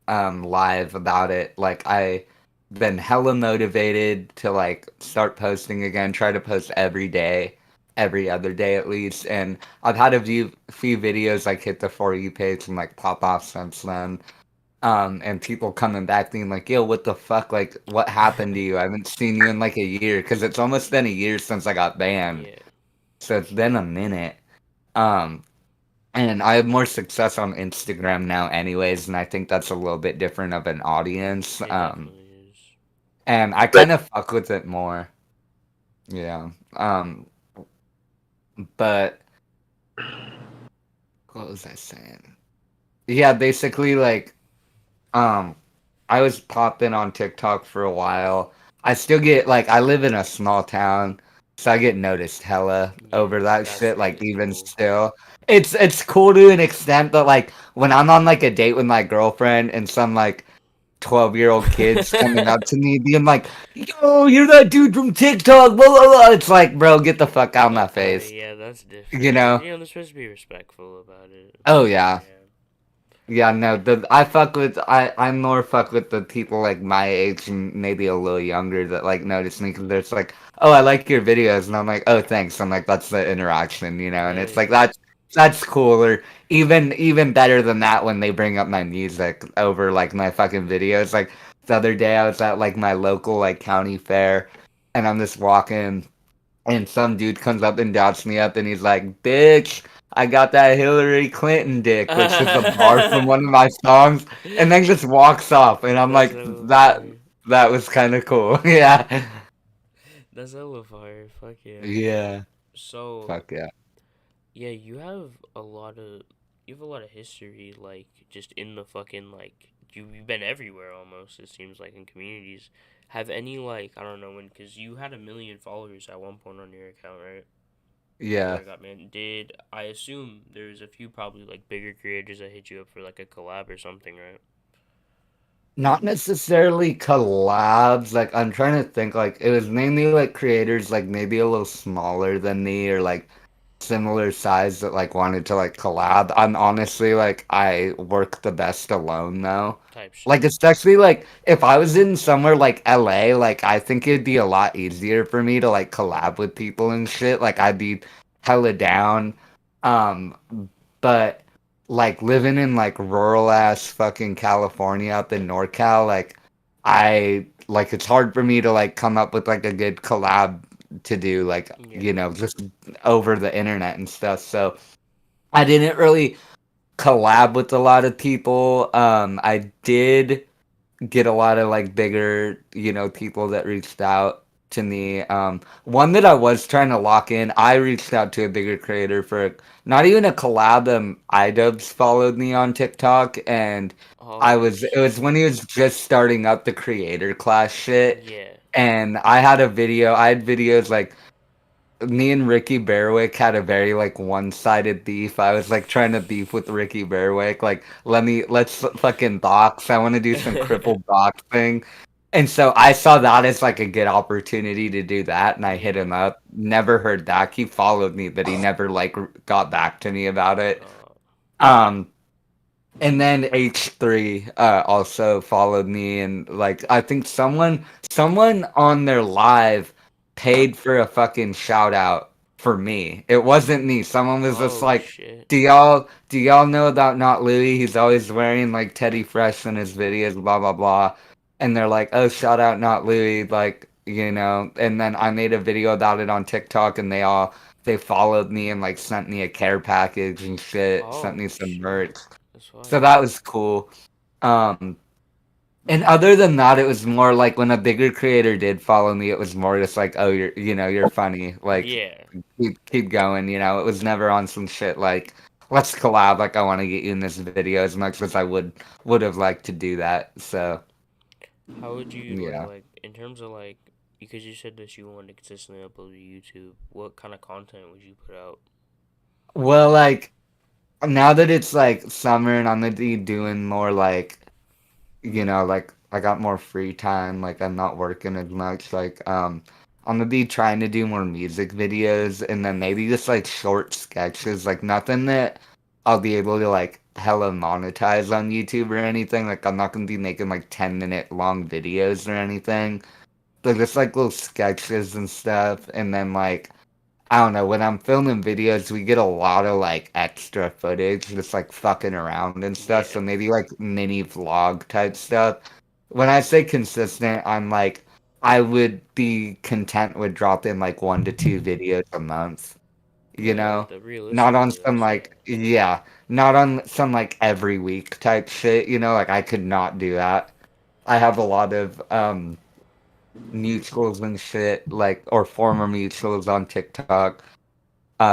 live about it. Like I been hella motivated to like start posting again, try to post every day, every other day at least. And I've had few videos like hit the For You page and like pop off since then. And people coming back being like, yo, what the fuck? Like, what happened to you? I haven't seen you in like a year because it's almost been a year since I got banned. Yeah, So it's been a minute. Um, and I have more success on Instagram now, anyways, and I think that's a little bit different of an audience. it definitely is. And I kind of fuck with it more. Yeah. But what was I saying? Yeah, basically, like, um, I was popping on TikTok for a while. I still get like I live in a small town, so I get noticed hella Yeah, over that that's shit. Like really even cool. still, it's cool to an extent, but like when I'm on like a date with my girlfriend and some like 12-year-old kids coming up to me being like, "Yo, you're that dude from TikTok," blah blah blah. It's like, bro, get the fuck out of my face. Yeah, that's You different. know? They're supposed to be respectful about it. Oh yeah. Yeah. Yeah, no, I'm more fuck with the people like my age and maybe a little younger that like notice me because they're just like, oh, I like your videos, and I'm like, oh, thanks. I'm like, that's the interaction, and Hell it's like yeah. that's cool. Or even better than that when they bring up my music over like my fucking videos. Like the other day, I was at like my local like county fair, and I'm just walking and some dude comes up and doubts me up, and he's like, "Bitch, I got that Hillary Clinton dick," which is a bar from one of my songs, and then just walks off, and I'm That's like, hella "That fire. that was kind of cool." Yeah, That's hella fire. Fuck yeah. yeah, So fuck yeah. yeah, you have a lot of history, like just in the fucking like you've been everywhere almost. It seems like in communities. Have any like I don't know when because you had 1 million followers at one point on your account, right? Before Yeah. I got man, did I assume there's a few probably like bigger creators that hit you up for like a collab or something, right? Not necessarily collabs. Like I'm trying to think. Like it was mainly like creators, like maybe a little smaller than me, or like similar size that like wanted to like collab. I'm honestly like I work the best alone though. Type Like shit. especially like if I was in somewhere like LA, like I think it'd be a lot easier for me to like collab with people and shit. Like I'd be hella down. Um, but like living in like rural ass fucking California up in NorCal, like I like it's hard for me to like come up with like a good collab to do like Yeah. just over the internet and stuff. So I didn't really collab with a lot of people. I did get a lot of like bigger, people that reached out to me. One that I was trying to lock in, I reached out to a bigger creator for not even a collab. iDubbbz followed me on TikTok, and Oh it was shit. when he was just starting up the creator class shit. Yeah. And I had videos like me and Ricky Bearwick had a very like one-sided beef. I was like trying to beef with Ricky Bearwick, like let's fucking box. I want to do some crippled boxing. And so I saw that as like a good opportunity to do that, and I hit Yeah. him up. Never heard back. He followed me, but he never like got back to me about it. Uh, Um, and then H3 also followed me, and like I think someone on their live paid for a fucking shout out for me. It wasn't me. Someone was just oh like, shit. "Do y'all know about Notlewy? He's always wearing like Teddy Fresh in his videos, blah blah blah." And they're like, "Oh, shout out Notlewy," like, and then I made a video about it on TikTok, and they followed me and like sent me a care package and shit, sent me Oh some shit. merch. That's So fire. that was cool. Um, and other than that, it was more like when a bigger creator did follow me, it was more just like, oh, you're funny. Like, Yeah. keep going. It was never on some shit like, let's collab. Like, I want to get you in this video as much as I would have liked to do that. So, How would you yeah. like in terms of like because you said that you wanted to consistently upload to YouTube, what kind of content would you put out? Well, like now that it's like summer and I'm gonna be doing more like like I got more free time, like I'm not working as much, like I'm gonna be trying to do more music videos and then maybe just like short sketches, like nothing that I'll be able to like hella monetize on YouTube or anything. Like I'm not gonna be making like 10-minute long videos or anything. But just like little sketches and stuff, and then like I don't know, when I'm filming videos, we get a lot of like extra footage, just like fucking around and stuff. Yeah. So maybe like mini vlog type stuff. When I say consistent, I'm like, I would be content with dropping like 1 to 2 videos a month, you Yeah, know? Not on realistically some that's like, yeah, not on some like every week type shit, like I could not do that. I have a lot of mutuals and shit, like, or former mutuals on TikTok.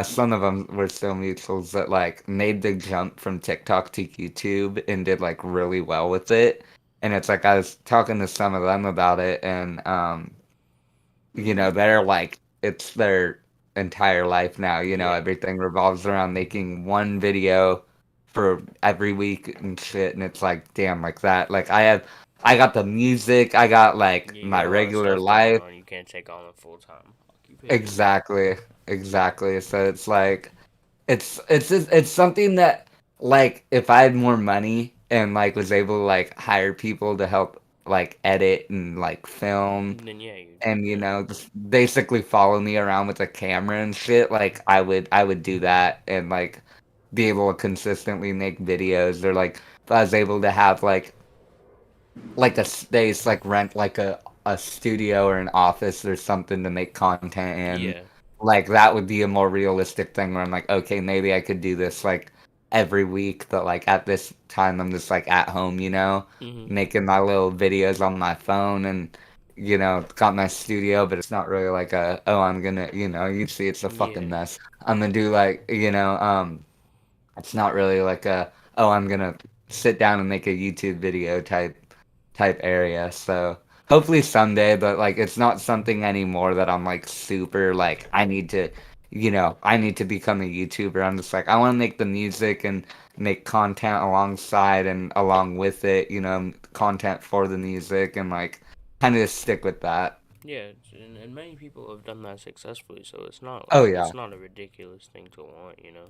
Some of them were still mutuals that like made the jump from TikTok to YouTube and did like really well with it. And it's like I was talking to some of them about it, and they're like it's their entire life now. yeah. Everything revolves around making one video for every week and shit. And it's like, damn, like that. Like I got the music, I got like Yeah, you my got a lot of regular stuff going life. on. You can't take on a full time occupation. Exactly, exactly. So it's like it's something that like if I had more money and like was able to like hire people to help like edit and like film Then yeah, you and yeah. just basically follow me around with a camera and shit, like I would do that and like be able to consistently make videos, or like if I was able to have like a space, like rent like a studio or an office or something to make content in, Yeah. like that would be a more realistic thing where I'm like, okay, maybe I could do this like every week, but like at this time I'm just like at home, Hmm. making my little videos on my phone and got my studio, but it's not really like a oh I'm gonna you see it's a fucking Yeah. mess. I'm gonna do like it's not really like a oh I'm gonna sit down and make a YouTube video type area. So hopefully someday, but like it's not something anymore that I'm like super like I need to become a YouTuber. I'm just like I want to make the music and make content alongside and along with it, content for the music and like kind of stick with that. Yeah, and many people have done that successfully, so it's not Oh like yeah, it's not a ridiculous thing to want, you know.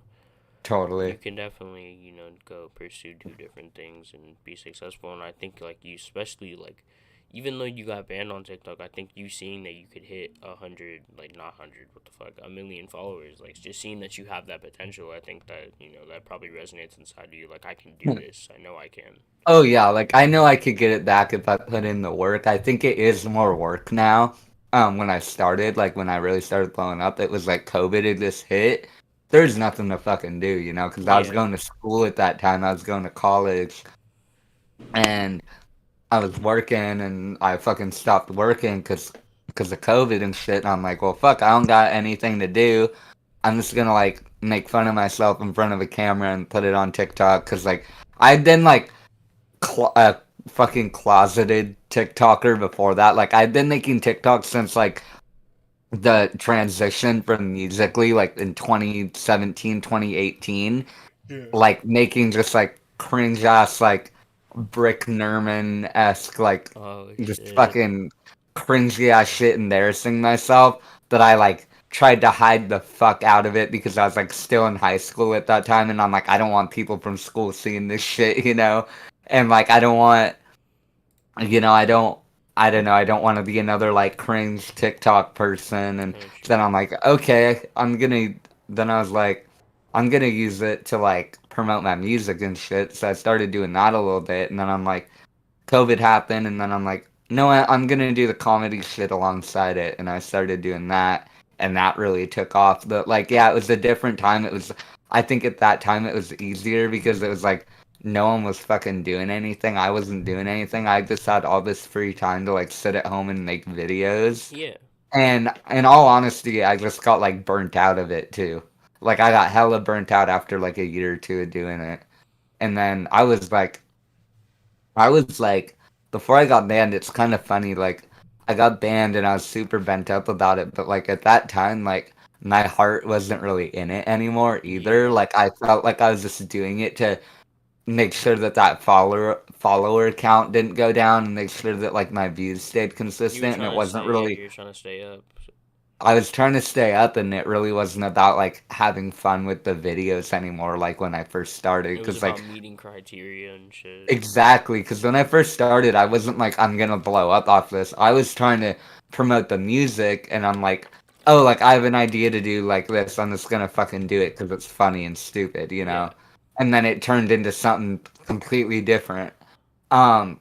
You totally. can definitely, go pursue two different things and be successful. And I think like you, especially like, even though you got banned on TikTok, I think you seeing that you could hit 100, like not 100, what the fuck, 1 million followers, like just seeing that you have that potential. I think that that probably resonates inside of you. Like I can do this. I know I can. Oh yeah, like I know I could get it back if I put in the work. I think it is more work now. When I started, like when I really started blowing up, it was like COVID had just hit. There's nothing to fucking do, because I was Yeah. going to school at that time. I was going to college, and I was working, and I fucking stopped working because of COVID and shit. And I'm like, well, fuck, I don't got anything to do. I'm just gonna like make fun of myself in front of a camera and put it on TikTok because like I'd been like a fucking closeted TikToker before that. Like I've been making TikToks since like the transition from Musically, like in 2017, 2018. Yeah. Like making just like cringe ass like Brick Nerman esque like Oh just shit. fucking cringy ass shit, embarrassing myself that I like tried to hide the fuck out of it because I was like still in high school at that time, and I'm like I don't want people from school seeing this shit, and like I don't want, I don't. I don't know. I don't want to be another like cringe TikTok person, and Oh then shit. I'm like, okay, I'm gonna. Then I was like, I'm gonna use it to like promote my music and shit. So I started doing that a little bit, and then I'm like, COVID happened, and then I'm like, no, I'm gonna do the comedy shit alongside it, and I started doing that, and that really took off. But like, yeah, it was a different time. It was, I think at that time it was easier because it was like no one was fucking doing anything. I wasn't doing anything. I just had all this free time to like sit at home and make videos. Yeah. And in all honesty, I just got like burnt out of it too. Like I got hella burnt out after like a year or two of doing it. And then I was like, before I got banned, it's kind of funny. Like, I got banned and I was super bent up about it. But, like, at that time, like, my heart wasn't really in it anymore either. Yeah. Like, I felt like I was just doing it to make sure that follower count didn't go down and make sure that, like, my views stayed You were consistent. And it trying to wasn't stay. Yeah, really, you were trying to stay up. I was trying to stay up and it really wasn't about, like, having fun with the videos anymore, like, when I first started. It was Because, like, about meeting criteria and shit. exactly, because when I first started, I wasn't like, I'm gonna blow up off this. I was trying to promote the music, and I'm like, oh, like, I have an idea to do like this. I'm just gonna fucking do it because it's funny and stupid, Yeah. And then it turned into something completely different. Um,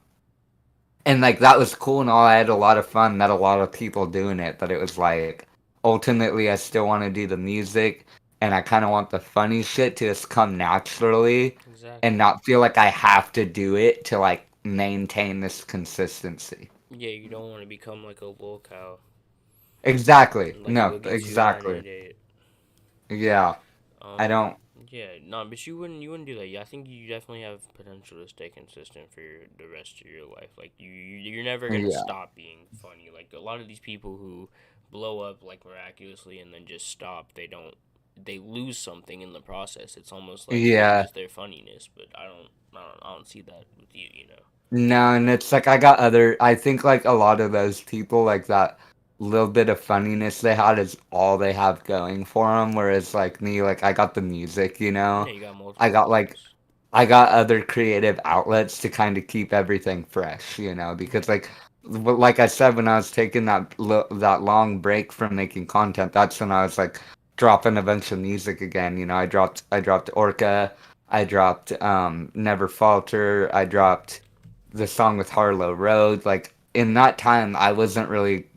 and like, that was cool and all. I had a lot of fun, met a lot of people doing it, but it was like, ultimately, I still want to do the music, and I kind of want the funny shit to just come naturally and Exactly. not feel like I have to do it to like maintain this consistency. Yeah, you don't want to become like a lol cow. Exactly. Like No, what gets you high exactly. need it. Yeah. I Um. don't. Yeah. No, but you wouldn't do that. Yeah, I think you definitely have potential to stay consistent for the rest of your life. Like you're never gonna Yeah. stop being funny. Like a lot of these people who blow up like miraculously and then just stop. They don't. They lose something in the process. It's almost like they Yeah. lose their funniness. But I don't see that with you. You know. No, and it's like I think like a lot of those people, like that little bit of funniness they had is all they have going for them. Whereas like me, like I got the music, Yeah, you got I multiple got like things. I got other creative outlets to kind of keep everything fresh, because Yeah. like I said, when I was taking that long break from making content, that's when I was like dropping a bunch of music again. I dropped Orca, I dropped Never Falter, I dropped the song with Harlow Road. Like in that time, I wasn't really.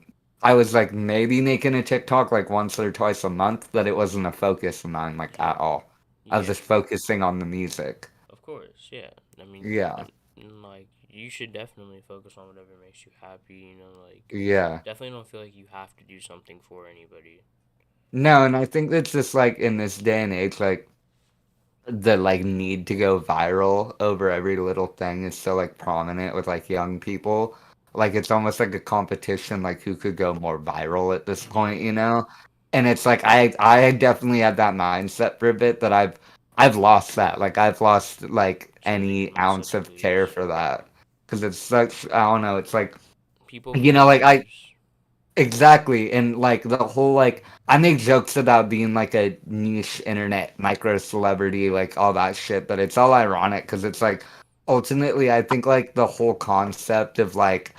I was like maybe making a TikTok like once or twice a month, but it wasn't a focus of mine like Mm, at all. I was yeah, just focusing on the music. of course. Yeah. I mean, Yeah, like you should definitely focus on whatever makes you happy. Like yeah. definitely don't feel like you have to do something for anybody. No, and I think that's just like in this day and age, like the like need to go viral over every little thing is so like prominent with like young people. Like it's almost like a competition, like who could go more viral at this Hmm. point, you know? And it's like I definitely had that mindset for a bit that I've lost that. Like I've lost like It's a really good any mindset ounce to of care lose. for that. Because it's such I don't know, it's like People like I pleasers. exactly, and like the whole like I make jokes about being like a niche internet micro celebrity, like all that shit, but it's all ironic because it's like ultimately I think like the whole concept of like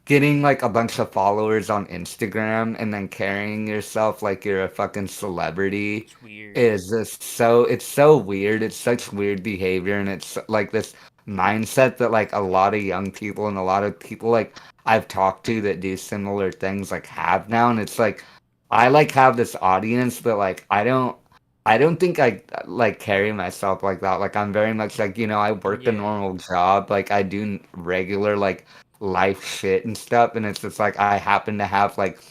getting like a bunch of followers on Instagram and then carrying yourself like you're a fucking celebrity It's weird. is just so it's so weird. It's such weird behavior and it's like this mindset that like a lot of young people and a lot of people like I've talked to that do similar things like have now and it's like I like have this audience but like I don't think I like carry myself like that. Like I'm very much like, I work a Yeah. normal job. Like I do regular like life shit and stuff and it's just like I happen to have like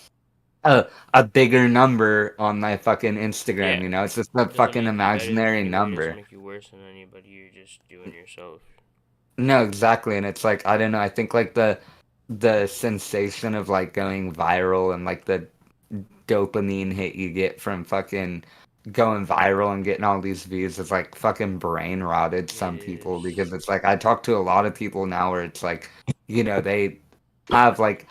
a bigger number on my fucking Instagram, Yeah. It's just a Doesn't fucking make you better than imaginary anybody. Doesn't number. make you worse than anybody. You're just doing yourself. No, exactly. And it's like I don't know, I think like the sensation of like going viral and like the dopamine hit you get from fucking going viral and getting all these views is like fucking brain rotted It some people is. because it's like I talk to a lot of people now where it's like, they have like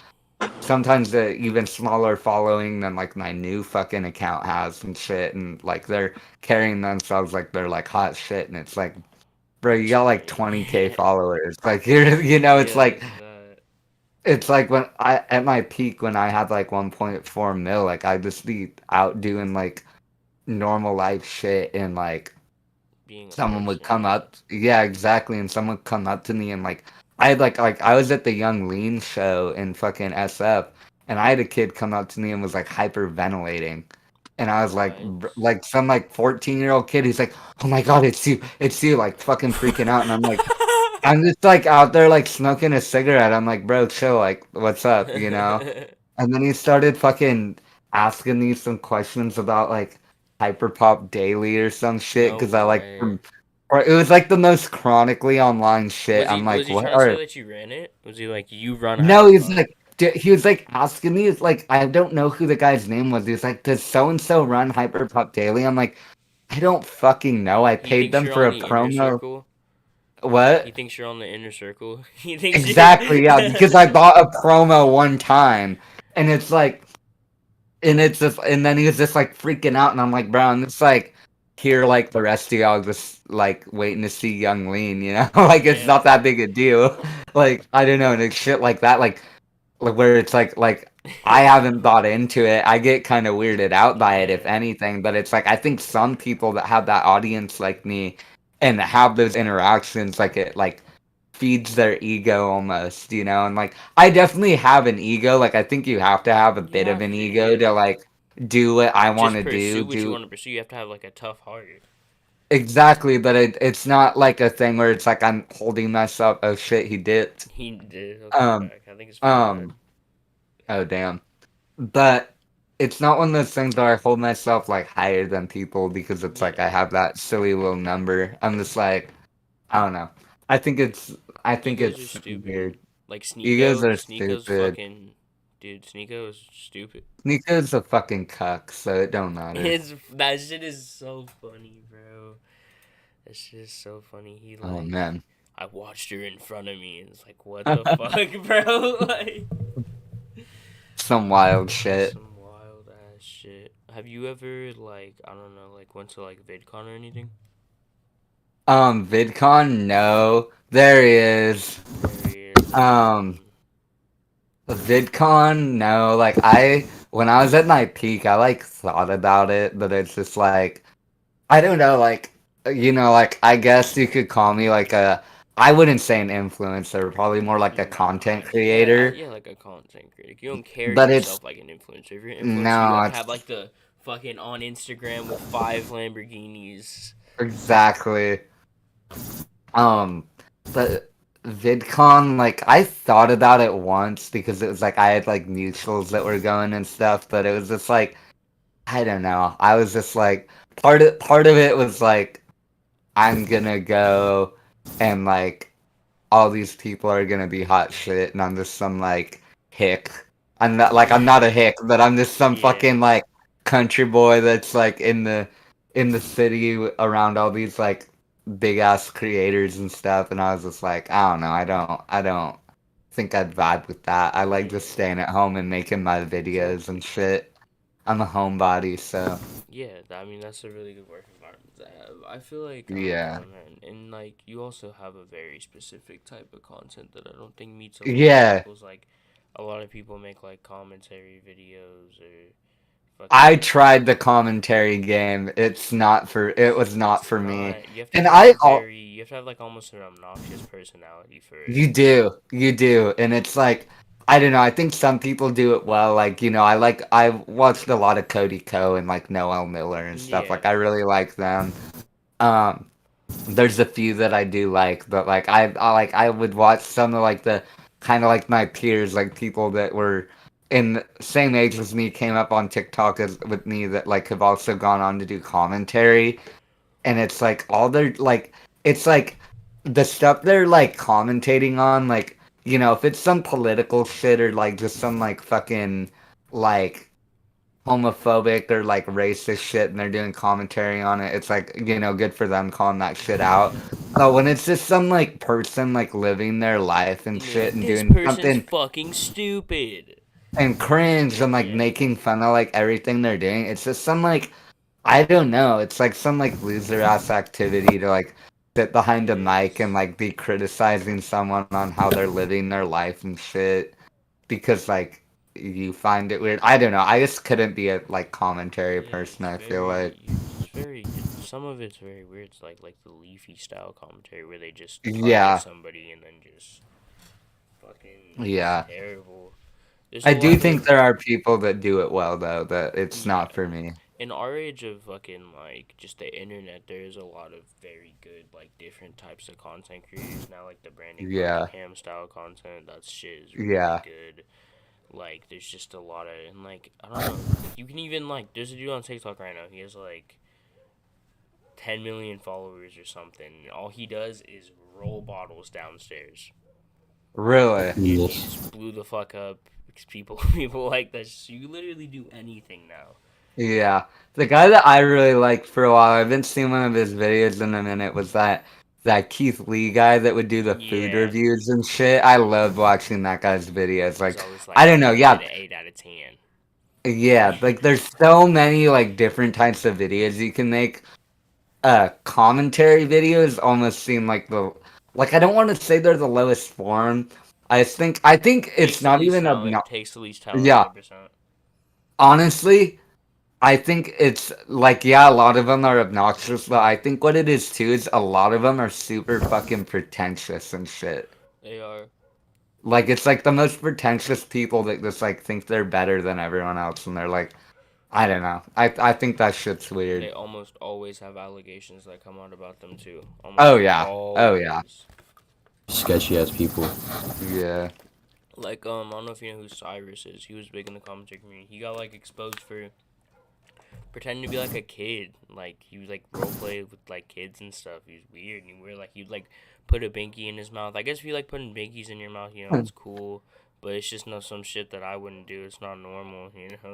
sometimes a even smaller following than like my new fucking account has and shit and like they're carrying themselves like they're like hot shit and it's like bro you It's got like lame. 20K followers like you're Yeah, that's that. it's like when I at my peak when I had like 1.4 mil like I'd just be out doing like normal life shit and like Being a someone would person, come yeah. up yeah exactly and someone would come up to me and like I had like I was at the Young Lean show in fucking SF and I had a kid come up to me and was like hyperventilating and I was like What? like some like 14-year-old kid he's like oh my god it's you like fucking freaking out and I'm just like out there like smoking a cigarette I'm like bro chill like what's up and then he started fucking asking me some questions about like Hyperpop Daily or some shit No because I like way. or it was like the most chronically online shit. I'm Was like, he what? trying to say Or that you ran it? Was he like you run no, he's hyperpop? like, he was like asking me. It's like I don't know who the guy's name was. He's like, does so and so run Hyperpop Daily? I'm like, I don't fucking know. I He paid thinks them you're for on a the inner promo. circle. He What? thinks you're on the inner circle. He thinks you. Exactly, yeah, because I bought a promo one time, and it's like and it's just, and then he was just like freaking out, and I'm like, bro, I'm just like here, like the rest of y'all, just like waiting to see Young Lean, like it's Yeah. not that big a deal. Like I don't know, and it's shit like that, like where it's like I haven't bought into it. I get kind of weirded out by it, if Yeah. anything. But it's like I think some people that have that audience like me and have those interactions, like it like feeds their ego almost, and like I definitely have an ego. Like I think you have to have a You bit of have an to, ego to yeah. like do what I want Just to do. pursue what you Do want to pursue. You have to have like a tough heart. exactly, but it's not like a thing where it's like I'm holding myself. Oh shit, he dipped. He did. He'll come Um, back. I think it's my bad. um. Oh damn. But it's not one of those things where I hold myself like higher than people because it's like I Yeah. have that silly little number. I'm just like I don't know. I think it's I think Egos are it's stupid. weird. Like Egos Sneeko. are Sneeko's stupid. fucking. Dude, Sneeko is stupid. Nico's a fucking cuck, so it don't matter. That shit is so funny, bro. That shit is so funny. He Oh like, man. I watched her in front of me, and it's like, what the fuck, bro? Like, Some wild shit. some wild ass shit. Have you ever like, I don't know, like went to like VidCon or anything? VidCon, no. There he is. There he is. Um, VidCon, no. Like when I was at my peak, I like thought about it, but it's just like I don't know, like like I guess you could call me like I wouldn't say an influencer, probably more like a content creator. Yeah, like a content creator. You don't carry But it's yourself like an influencer. If you're an influencer, you no, like it's have like the fucking on Instagram with 5 Lamborghinis. exactly. But VidCon, like I thought about it once because it was like I had like mutuals that were going and stuff, but it was just like I don't know. I was just like part of it was like I'm gonna go and like all these people are gonna be hot shit and I'm just some like hick. I'm not a hick, but I'm just some Yeah. fucking like country boy that's like in the city around all these like big ass creators and stuff and I was just like, I don't know, I don't think I'd vibe with that. I like just staying at home and making my videos and shit. I'm a homebody, so Yeah, I mean that's a really good work environment to have. I feel like I don't yeah. know, man. And like you also have a very specific type of content that I don't think meets a lot of Yeah. people's like. A lot of people make like commentary videos or I fucking. tried the commentary game. It was not It's for me. not. You have to And have like a very. You have to have like almost an obnoxious personality for it. you do. And it's like, I don't know, I think some people do it well. Like, I watched a lot of Cody Ko and like Noel Miller and stuff. Yeah. Like, I really like them. Um, there's a few that I do like, but like, I would watch some of like the kind of like my peers, like people that were in the same age as me, came up on TikTok as with me that like have also gone on to do commentary. And it's like all their like it's like the stuff they're like commentating on, like if it's some political shit or like just some like fucking like homophobic or like racist shit and they're doing commentary on it, it's like good for them calling that shit out. But when it's just some like person like living their life and And you're shit like, and this doing person's something fucking stupid. and cringe and like Yeah. making fun of like everything they're doing, it's just some like I don't know. It's like some like loser ass activity to like sit behind It a mic and is. like be criticizing someone on how they're living their life and shit because like you find it weird. I don't know. I just couldn't be a like commentary Yeah, person, it's I feel like. very. It's very. Some of it's very weird. It's like the Leafy style commentary where they just target Yeah. somebody and then just fucking. It's Yeah. terrible. There's a I do lot think of there are people that do it well though, that it's yeah. not for me. In our age of fucking like just the internet, there's a lot of very good like different types of content creators now, like the Brandon Yeah. Cunningham style content. That shit is really Yeah. good. Like there's just a lot of and like I don't know. Like, you can even like there's a dude on TikTok right now. He has like 10 million followers or something. All he does is roll bottles downstairs. Really. And he Yes. just blew the fuck up. Because people like that. So you literally do anything now. Yeah. The guy that I really liked for a while, I haven't seen one of his videos in a minute, was that Keith Lee guy that would do the food Yeah. reviews and shit. I loved watching that guy's videos. He's Like, always I like don't know, giving it yeah, an 8 out of 10. yeah, like there's so many like different types of videos you can make. Commentary videos almost seem like I don't want to say they're the lowest form. I think it's Takes the not least even talent. Takes the least talent, yeah, 100%. honestly. I think it's like, yeah, a lot of them are obnoxious, but I think what it is too is a lot of them are super fucking pretentious and shit. They are. Like, it's like the most pretentious people that just like think they're better than everyone else, and they're like, I don't know. I think that shit's They weird. almost always have allegations that come out about them, too. Oh Almost yeah, oh yeah, always. Sketchy ass people. yeah. Like, I don't know if you know who Cyrus is. He was big in the commentary community. He got, like, exposed for pretending to be, like, a kid. Like, he was, like, roleplay with, like, kids and stuff. He was weird. And weird. Like, he'd, like, put a binky in his mouth. I guess if you like putting binkies in your mouth, it's cool. But it's just some shit that I wouldn't do. It's not normal,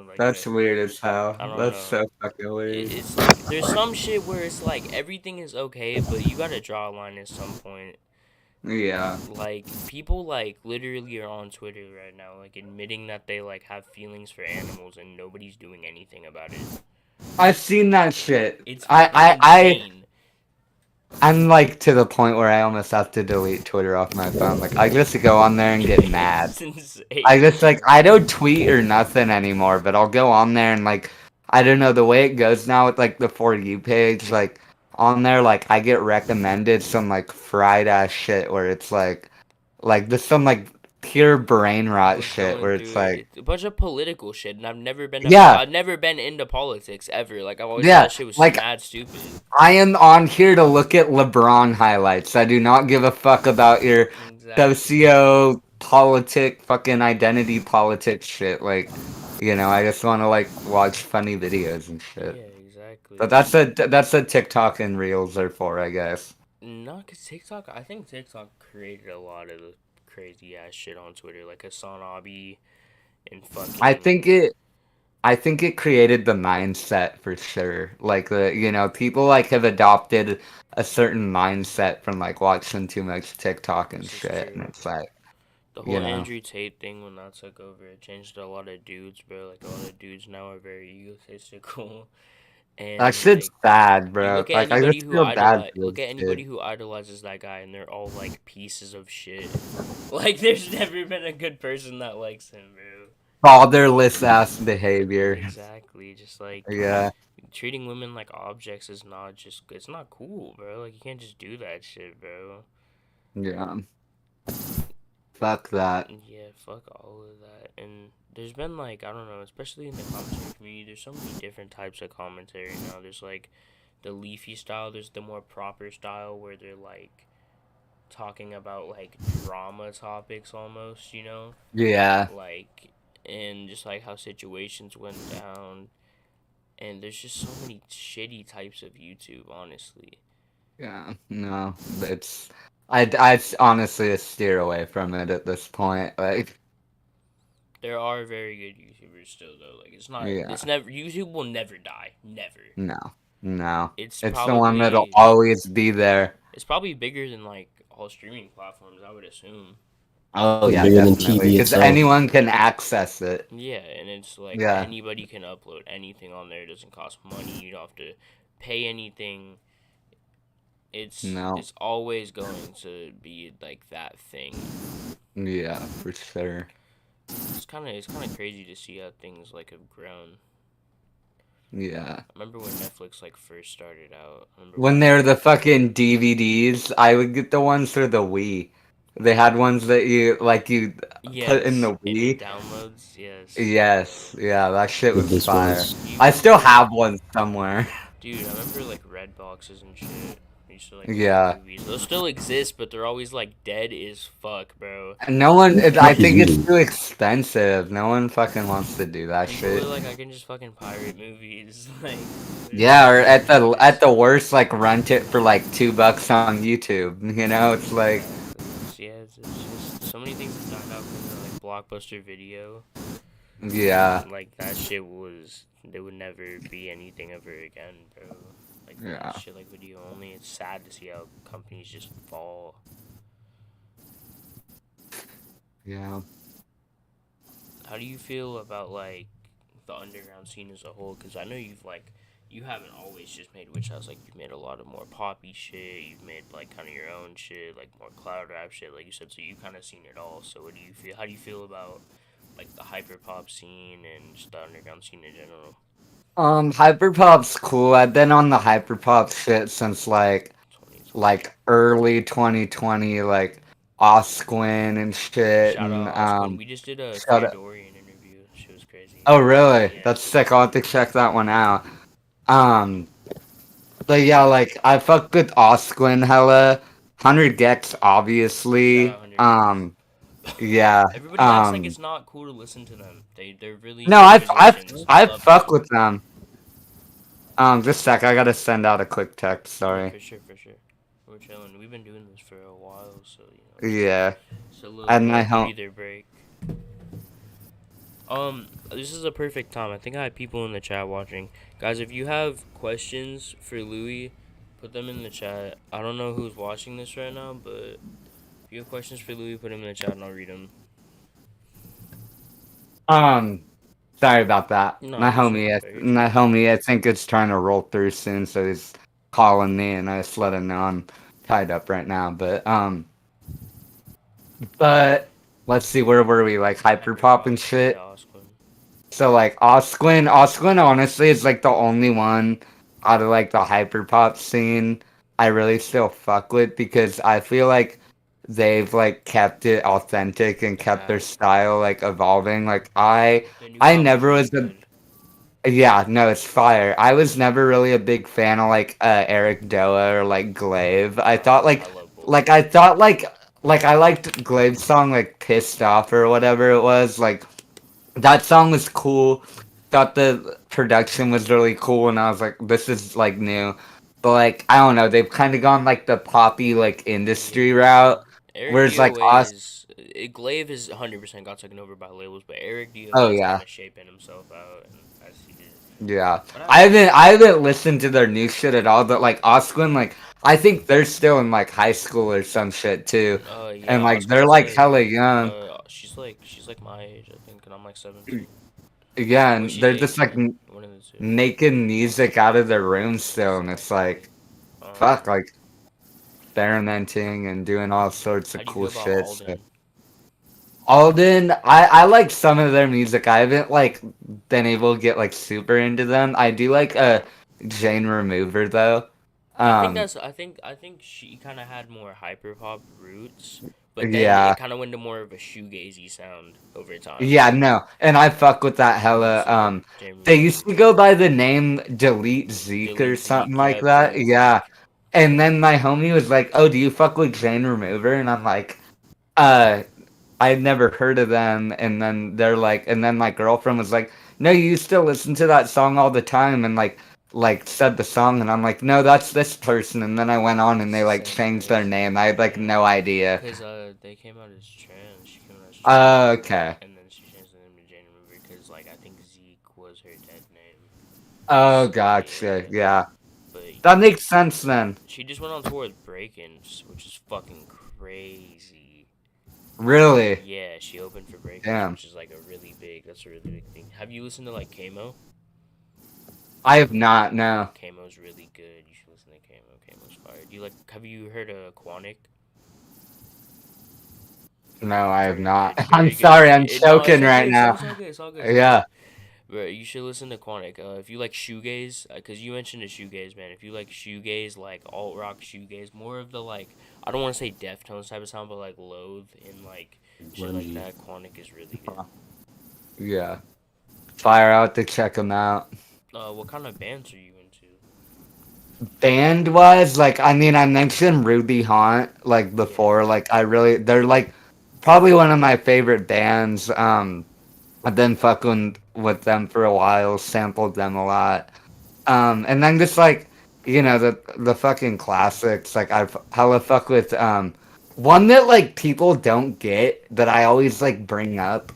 Like, That's weird as hell. I don't That's know. so fucking weird. It's like, there's some shit where it's like, everything is okay, but you gotta draw a line at some point. Yeah. Like, people, like, literally are on Twitter right now, like, admitting that they, like, have feelings for animals and nobody's doing anything about it. I've seen that shit. It's insane. I'm like to the point where I almost have to delete Twitter off my phone. Like I just go on there and get mad. It's insane. I just like I don't tweet or nothing anymore, but I'll go on there and like I don't know the way it goes now with like the For You page. Like on there, like I get recommended some like fried ass shit where it's like this some like pure brain I rot was shit going where it's through it. like It's a bunch of political shit, and yeah, I've never been into politics ever. Like I've always thought yeah, that shit was like mad stupid. I am on here to look at LeBron highlights. I do not give a fuck about your Exactly. socio-politic fucking identity politics shit. Like, I just want to like watch funny videos and shit. Yeah, But exactly. that's a TikTok and Reels are for, I guess. No, cause TikTok. I think TikTok created a lot of the crazy ass shit on Twitter, like Hassan Abi and I fucking think it I think it created the mindset for sure. Like people like have adopted a certain mindset from like watching too much TikTok and this is shit, and true. it's like, The whole you know. Andrew Tate thing when that took over, it changed a lot of dudes, bro. Like a lot of dudes now are very egotistical, That and shit's like sad, you bro. look at Like I anybody just who feel bad idolize, for look those at anybody kids. who idolizes that guy, and they're all like pieces of shit. Like there's never been a good person that likes him, bro. Fatherless ass behavior. Exactly, just like Yeah, treating women like objects is not just it's not cool, bro. Like you can't just do that shit, bro. yeah. Fuck that. Yeah, fuck all of that. And there's been like I don't know, especially in the commentary community, there's so many different types of commentary now. There's like the leafy style, there's the more proper style where they're like talking about like drama topics almost, you know? Yeah, Like and just like how situations went down. And there's just so many shitty types of YouTube, honestly. yeah. No, it's I honestly steer away from it at this point. Like, There are very good YouTubers still though. Like yeah, it's never YouTube will never die. Never. no, no. It's It's the one that'll probably always be there. it's probably bigger than like all streaming platforms, I would assume. Oh It's yeah, bigger than definitely. TV Because itself. anyone can access it. Yeah, and it's like Yeah. anybody can upload anything on there. It doesn't cost money. You don't have to pay anything. No. It's always going to be like that thing. Yeah, for sure. It's kind of crazy to see how things like have grown. Yeah. I remember when Netflix like first started out. I remember When watching. they're the fucking DVDs, I would get the ones for the Wii. They had ones that you put in Yes, the and it Wii. downloads. Yes, Yes, yeah, that shit was This fire. was you I still remember, have one somewhere. dude? I remember like red boxes and shit. I used to like rent Yeah. movies. Those still exist, but they're always like dead as fuck, bro. And no one, the I fuck is think it's you? too expensive. No one fucking wants to do that People shit. are like, I can just fucking pirate movies. Like, there's Yeah, or so at many the ways. worst, like rent it for like $2 on YouTube. It's like, Exactly. It's just so many things that died out from the like Blockbuster Video. yeah, Like that shit was there would never be anything ever again, bro. Like yeah, shit like video only. It's sad to see how companies just fall. yeah. How do you feel about like the underground scene as a whole? Because I know you haven't always just made witch house. Like you've made a lot of more poppy shit. You've made like kind of your own shit, like more cloud rap shit, like you said. So you kind of seen it all. So what do you feel? How do you feel about like the hyper pop scene and just the underground scene in general? Hyperpop's cool. I've been on the hyperpop shit since like 2020. early 2020, like Osquin and shit, Shout and out Osquin. We just did a shout out. Theodorian interview. She was crazy. Oh, really? Yeah, That's she was sick. I'll have to crazy. check that one out. Um, but yeah, like I fucked with Osquin hella. 100 Gex, Shout obviously. out 100 Gex. Yeah. Everybody acts like it's not cool to listen to them. They're really No, good I've musicians. I I've love fucked them. with them. Just a sec. I gotta send out a quick text. Yeah, Sorry. for sure, for sure. We're chilling. We've been doing this for a while, so you know, Yeah. it's a And little my home. breather break. This is a perfect time. I think I have people in the chat watching. Guys, if you have questions for Louis, put them in the chat. I don't know who's watching this right now, but if you have questions for Louis, put them in the chat and I'll read them. Sorry about that. No, My you're chilling, homie, bro. You're my chilling. homie, I think it's trying to roll through soon, so he's calling me, and I just let him know I'm tied up right now. But let's see, where were we? Like hyperpop and Yeah, shit. Osquin. So like Osquin honestly is like the only one out of like the hyperpop scene, I really still fuck with because I feel like they've like kept it authentic and They kept their have. style like evolving. Like The new I album's never really was a good. yeah, no, it's fire. I was never really a big fan of like Eric Doa or like Glaive. I thought I love both of like I them. thought like I liked Glaive's song like Pissed Off or whatever it was. Like that song was cool. Thought the production was really cool and I was like, this is like new. But like I don't know, they've kind of gone like the poppy like industry Yeah. route. Eric Whereas like DOA us is Glaive is 100% got taken over by labels, but Eric oh DOA is kind yeah. of shaping himself out, and as he did. Yeah, But I haven't listened to their new shit at all. But like Osquin, like I think they're still in like high school or some shit too, yeah, and like they're Oscar's like hella young. she's like my age, I think, and I'm like 17. Yeah, Well, and she's they're just like 18. One of the two. making music out of their room still, and it's Exactly. like fuck, Um, like experimenting and doing all sorts how of do you cool feel about shit. So. Alden? Alden, I like some of their music. I haven't like been able to get like super into them. I do like Jane Remover though. Um, I think she kind of had more hyper pop roots, but then yeah. it kind of went to more of a shoegazy sound over time. Yeah, no, and I fuck with that hella. So Jane They Remover used was to good. go by the name Delete Zeke or Delete something Zeke, like yep, that. Delete Yeah, Zeke. and then my homie was like, "Oh, do you fuck with Jane Remover?" And I'm like, "Uh, I had never heard of them." And then they're like, and then my girlfriend was like, "No, you used to listen to that song all the time," and like said the song, and I'm like, "No, that's this person." And then I went on, and It's they the like same changed their person. name. I had like Yeah, no idea. cause they came out as trans. She came out as trans, Okay. and then she changed the name to Jane Remover because like I think Zeke was her dead name. Oh, So gotcha. yeah, Yeah, but that makes sense then. she just went on tour with Breakins, which is fucking crazy. Really? Yeah, she opened for Breakins, Damn. which is like a really big. That's a really big thing. Have you listened to like Kamo? I have not, no. Kamo's really good. You should listen to Kamo. Kamo's fire. Do you like? Have you heard of Quanic? No, I have Very not. good. I'm Very good. sorry, I'm No, it's choking all right good. now. It's all good. It's all good. It's all Yeah. good. But you should listen to Quanic. If you like shoegaze, because you mentioned the shoegaze, man. If you like shoegaze, like alt rock shoegaze, more of the like, I don't want to say Deftones type of sound, but like Loathe and like shit like Grungy. that. Quanic is really good. Yeah. Fire out to check them out. What kind of bands are you into? Band wise, like, I mean, I mentioned Ruby Haunt, like, Yeah. before. Like, they're, like, probably one of my favorite bands. I've been fucking with them for a while, sampled them a lot. And then just like, the fucking classics. Like I've hella fuck with one that like people don't get that I always like bring up,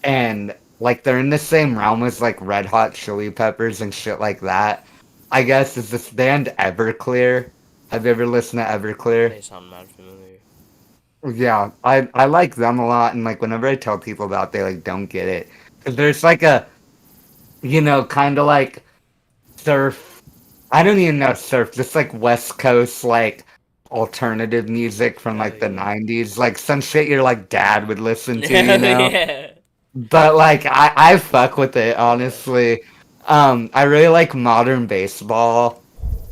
and like they're in the same realm as like Red Hot Chili Peppers and shit like that. I guess is this band Everclear. Have you ever listened to Everclear? They sound mad familiar. Yeah, I like them a lot, and like whenever I tell people about, it, they like don't get it because there's like a kind of like surf. I don't even know surf, just like West Coast like alternative music from Hell like the yeah. 90s, like some shit your like dad would listen to, you Hell know? yeah. But like I fuck with it, Yeah. honestly. I really like modern baseball.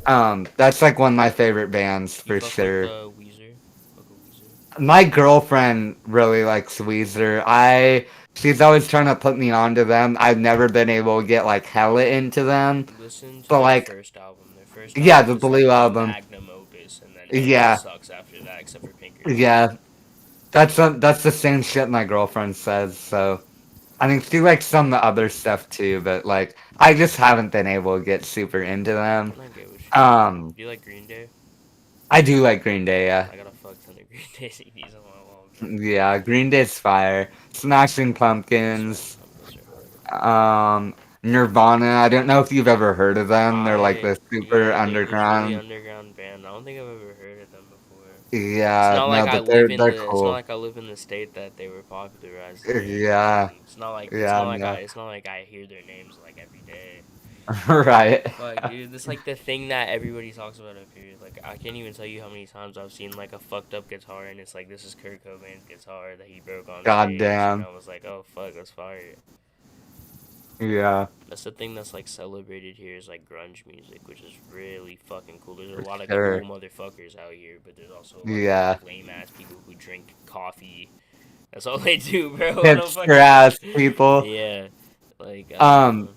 That's like one of my favorite bands You for fuck with sure. Weezer? Fuck with Weezer? My girlfriend really likes Weezer. She's always trying to put me onto them. I've never been able to get like hella into them. Listen to But their like first album. Their first yeah, album the is like Blue the album. magnum opus, and then everything Yeah. sucks after that except for Pinkerton. Yeah, that's the same shit my girlfriend says. So I mean, she likes some of the other stuff too, but like I just haven't been able to get super into them. I get what you mean. Um, Do you like Green Day? I do like Green Day. Yeah, I got a fuck ton of Green Day CDs on my wall, bro. yeah, Green Day's fire. Smashing Smashing Pumpkins. Pumpkins are hard. Nirvana. I don't know if you've ever heard of them. They're like I the super Yeah, they're this really underground. underground band. I don't think I've ever heard of them before. It's Yeah, not like no, I but live in they're the. It's not cool. like I live in the state that they were popularized in. Yeah, It's not like it's yeah, not like I. no, It's not like I hear their names like every day. right. Fuck, dude, it's like the thing that everybody talks about up here. Like, I can't even tell you how many times I've seen like a fucked up guitar, and it's like this is Kurt Cobain's guitar that he broke on God stage, and damn. I was like, oh fuck, that's fire. Yeah. That's the thing that's like celebrated here is like grunge music, which is really fucking cool. There's a For lot of cool sure. motherfuckers out here, but there's also a lot of Yeah. lame ass people who drink coffee. That's all they do, bro. I don't Hipster fucking. ass people. Yeah, like I don't Um, know.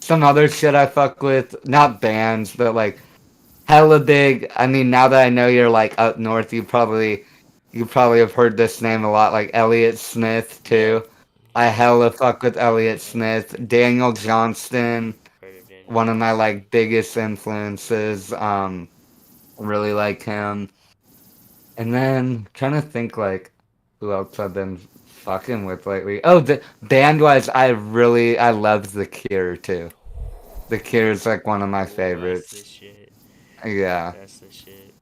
some other shit I fuck with, not bands, but like hella big. I mean, now that I know you're like up north, you probably have heard this name a lot, like Elliott Smith Yep, too. I he's hella fuck with Elliott yeah. Smith. Daniel Johnston, Heard of Daniel one of my Johnston. like biggest influences. Really like him. And then trying to think like who else I've been fucking with lately. Oh, the band wise, I love The Cure too. The Cure is like one of my Oh, that's the favorites. shit. Yeah. That's the shit.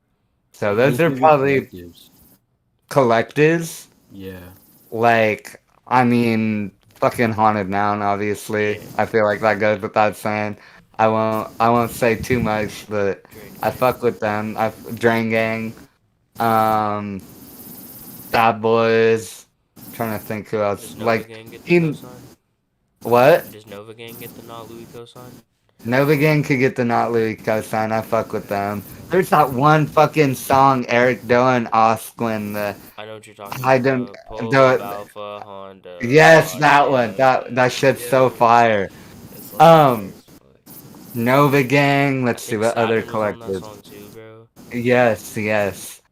So Any those are favorite probably collectives? collectives. Yeah. Like, I mean, fucking Haunted Mountain, obviously. Yeah, I feel like that goes without saying. I won't say too much, but Drain I Gang. fuck with them. Drain Gang, um, Bad Boys. Trying to think who else. Does Nova Like, Gang get the in cosign? what? Does Nova Gang get the not Louis cosign? Nova Gang could get the Not Louis cosign. I fuck with them. There's that one fucking song Eric Doe asked when the I know what you're talking I don't about. Pull up the Alpha Honda. yes, Fuck that one. yeah. That shit's so Yo. fire. That song's fire Um, as fuck. Nova Gang. I Let's see think what other Saturn was on that collectives. song too, bro. Yes, yes.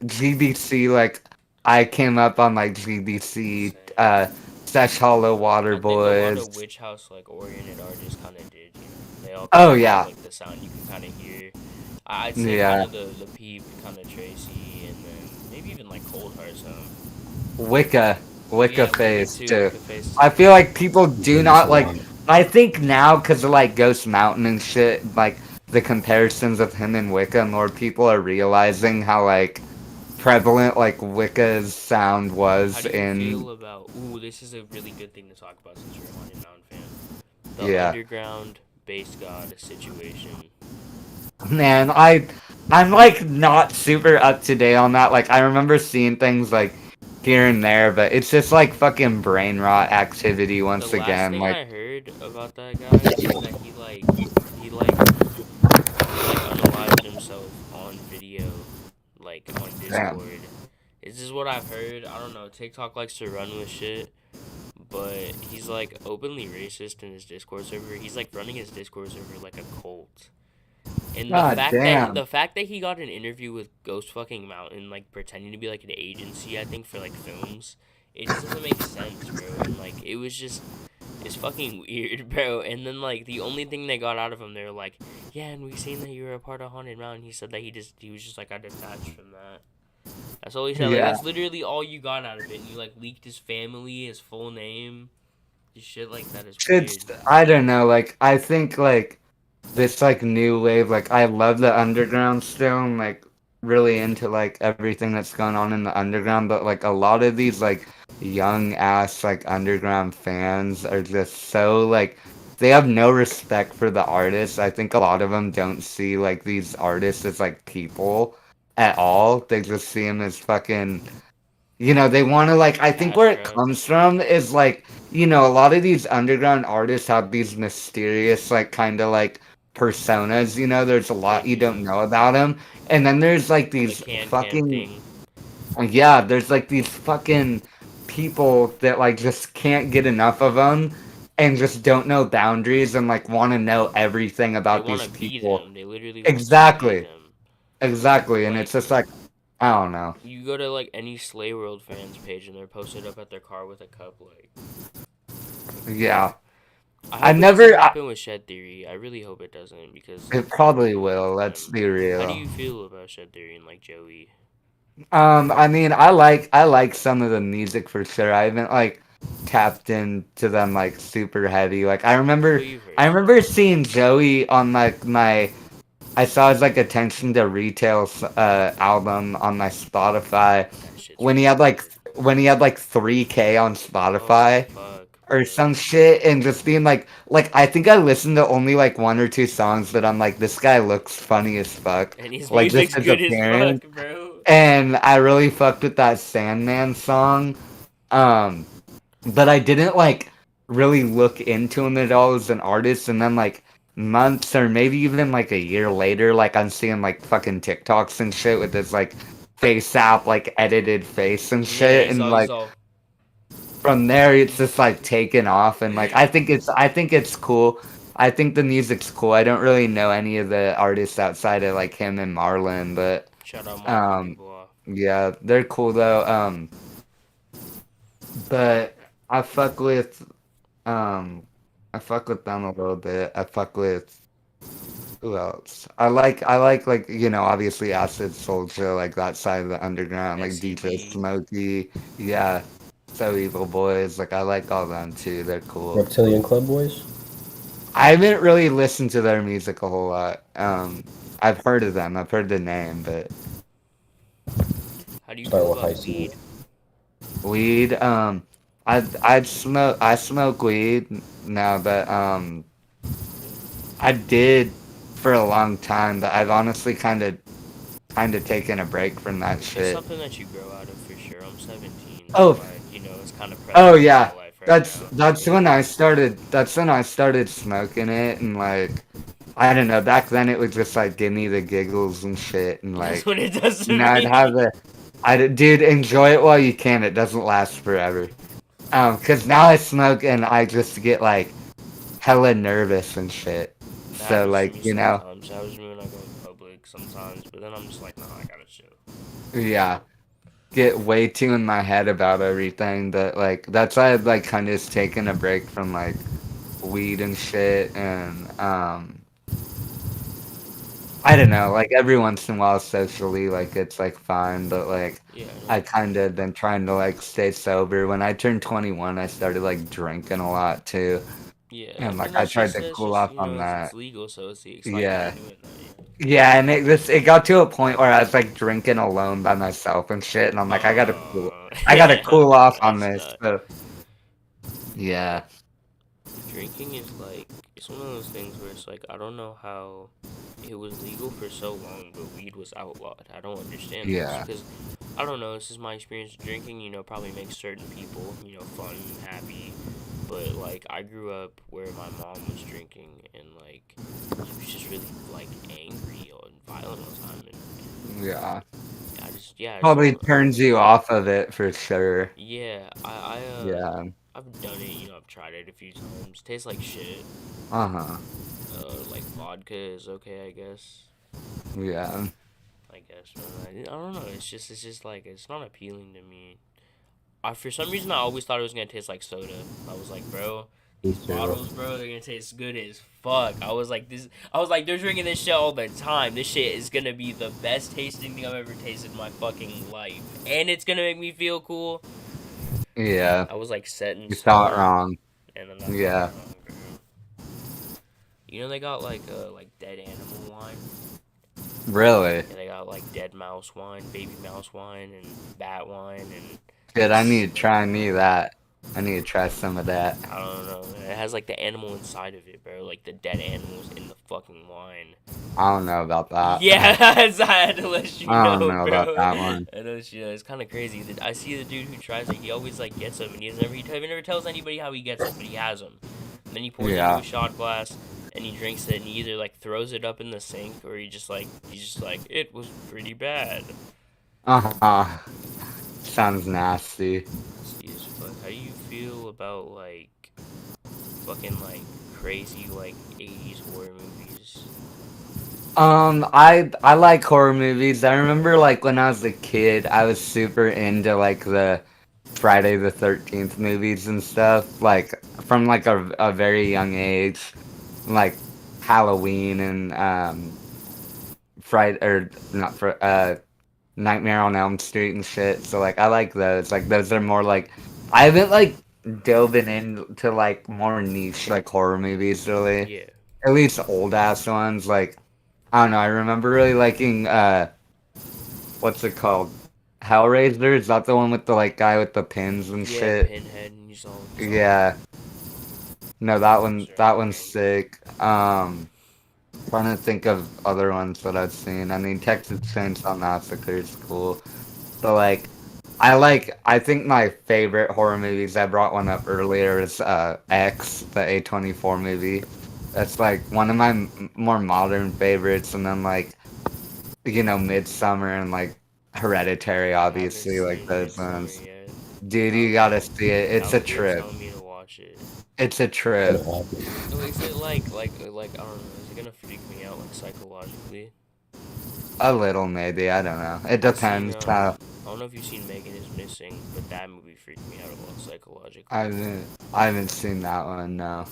GBC. Like I came up on like GBC. Same. Sesh Hollow Water I think a lot Boys. of Witch House like oriented artists kind of did, you know. They all kind Oh of have yeah, like the sound you can kind of hear. I'd say kind yeah. of the Peep, kind of Tracy, and then maybe even like Cold Heart Zone. Wicca. Wicca Yeah, Wicca Phase too. too. Wicca Face I too. feel like people Yeah, do that's a not like. lot. I think now because of like Ghost Mountain and shit, like the comparisons of him and Wicca, more people are realizing how like prevalent like Wicca's sound How was do you in. feel about? Ooh, this is a really good thing to talk about since you're a Haunted Mountain fan. The Yeah, underground base god situation. man, I'm like not super up to date on that. Like I remember seeing things like here and there, but it's just like fucking brain rot activity The once last again. thing Like I heard about that guy is that he like he like unalived himself on video, like on damn. Discord. This is what I've heard. I don't know. TikTok likes to run with shit, but he's like openly racist in his Discord server. He's like running his Discord server like a cult. And the God fact that damn. the fact that he got an interview with Ghost fucking Mountain, like pretending to be like an agency, I think for like films, it just doesn't make sense, bro. And like it was just it's fucking weird, bro. And then like the only thing they got out of him, they were like, yeah, and we seen that you were a part of Haunted Mountain. He said that he was just like I detached from that. That's all he said. Like Yeah. that's literally all you got out of it. And you like leaked his family, his full name, just shit like that is weird. It's I don't know, like I think like this like new wave, like I love the underground still and like really into like everything that's going on in the underground, but like a lot of these like young ass like underground fans are just so like they have no respect for the artists. I think a lot of them don't see like these artists as like people at all. They just see them as fucking they want to like I think Cash where it grabs. comes from is like a lot of these underground artists have these mysterious like kind of like personas, there's a They lot you don't do. know about them. And then there's like The these can fucking thing. yeah, there's like these fucking people that like just can't get enough of them and just don't know boundaries and like want to know everything They about want these to be people. them. They literally want to be Exactly. them. Exactly. And it's Like just like I don't know. you go to like any Slay World fans page and they're posted up at their car with a cup. Yeah. I I hope it doesn't never happen with Shed Theory. I really hope it doesn't because It like I probably really like will. Let's them. be How do real. you feel about Shed Theory and like Joey? I mean, I like some of the music for sure. I haven't like tapped into them like super heavy. Like I But remember, you've heard I some. remember seeing Joey on like my. I saw his like Attention to Retail album on my Spotify That shit's when he really had like good. 3K on Oh Spotify fuck, or bro. some shit, and just being like I think I listened to only like one or two songs, but I'm like this guy looks funny as fuck. And his Like just music's his good as appearance. fuck, bro. And I really fucked with that Sandman song. Um, but I didn't like. really look into him at all as an artist, and then like months or maybe even like a year later, like I'm seeing like fucking TikToks and shit with his like face app, like edited face and Yeah, shit, and he's like all. from there it's just like taken off, and like I think it's cool. I think the music's cool. I don't really know any of the artists outside of like him and Marlon, but Shout out Marlon um Dubois. yeah, they're cool though. But I fuck with um I fuck with them a little bit. I fuck with who else? I like obviously Acid Soldier, like that side of the underground, like DJ SCP. Smokey, yeah. So Evil Boys, like I like all them too. They're cool. Reptilian Club Boys. I haven't really listened to their music a whole lot. I've heard of them. I've heard the name, but How do you Start feel with High about C. weed? weed, I smoke weed now, but I did for a long time, but I've honestly kind of taken a break from that It's shit. something that you grow out of for sure. I'm 17, so Oh, like it's kind of oh prevalent in my yeah. life right That's now. that's when I started that's when I started smoking it, and like I don't know, back then it was just like give me the giggles and shit, and That's like what it does to I'd me. have dude, enjoy it while you can. It doesn't last forever. 'Cause now I smoke and I just get like hella nervous and shit. That So happens to like, me sometimes. That happens to me when I go in public sometimes, but then I'm just like, nah, I gotta chill. yeah, get way too in my head about everything. But like, that's why I've like kind of taken a break from like weed and shit, and I don't know, like every once in a while socially, like it's like fine, but like Yeah, I no, kind of been trying to like stay sober. When I turned 21, I started like drinking a lot too, yeah. I and mean, like I tried to that's cool just off on it's that. legal, so it's the excitement Yeah. of doing that. Yeah, and it got to a point where I was like drinking alone by myself and shit, and I'm like, I gotta cool off on That's this. not. So yeah, Drinking is like it's one of those things where it's like I don't know how it was legal for so long, but weed was outlawed. I don't understand this yeah, because I don't know. This is my experience with drinking. Probably makes certain people fun and happy, but like I grew up where my mom was drinking and like she was just really like angry and violent all the time, and yeah. yeah, I just Probably don't turns you understand. off of it for sure. Yeah, Yeah. I've done it. I've tried it a few times. Tastes like shit. Uh-huh. Like vodka is okay, I guess. Yeah. I guess, but I don't know. It's just like it's not appealing to me. For some reason I always thought it was gonna taste like soda. I was like, bro, Me these too. bottles, bro, they're gonna taste good as fuck. I was like, I was like, they're drinking this shit all the time. This shit is gonna be the best tasting thing I've ever tasted in my fucking life, and it's gonna make me feel cool. Yeah. I was like set in You thought stone, wrong. and then I thought Yeah. wrong, bro. They got like dead animal wine. Really? Yeah, they got like dead mouse wine, baby mouse wine, and bat wine, and Shit, I need to try me that. I need to try some of that. I don't know. Man. It has like the animal inside of it, bro. Like the dead animals in the fucking wine. I don't know about that. Yeah, I had to let you I don't know, know about bro. that one. I know, it's kind of crazy. I see the dude who tries it. He always like gets them, and he never tells anybody how he gets them, but he has them. And then he pours it into Yeah. a shot glass, and he drinks it, and he either like throws it up in the sink, or he's just like it was pretty bad. Uh-huh. Sounds nasty. Nasty as fuck. How do you feel about like fucking like crazy like 80s horror movies? I like horror movies. I remember like when I was a kid, I was super into like the Friday the 13th movies and stuff, like from like a very young age, like Halloween and Friday or not for Nightmare on Elm Street and shit. So like I like those. Like those are more like I haven't like delving into like more niche like horror movies really. Yeah. At least old ass ones. Like I don't know. I remember really liking what's it called? Hellraiser. Is that the one with the like guy with the pins and Yeah, shit? Pinhead, and he's all Yeah. No, those are that one's underrated. sick. Trying to think of other ones that I've seen. I mean, Texas Chainsaw Massacre is cool, but like I think my favorite horror movies, I brought one up earlier, is X, the A24 movie. That's like one of my more modern favorites, and then like Midsummer and like Hereditary, I haven't obviously, like seen those Midsummer ones. yet. Dude, you Caleb, gotta see it. It's a Caleb keeps trip. telling me to watch it. It's a What trip. happened? Oh, is it like I don't know? Is it gonna freak me out like psychologically? A little, maybe. I don't know. It I seen depends. I don't know if you've seen Megan is Missing, but that movie freaked me out a lot I psychologically. haven't, I haven't seen that one. No.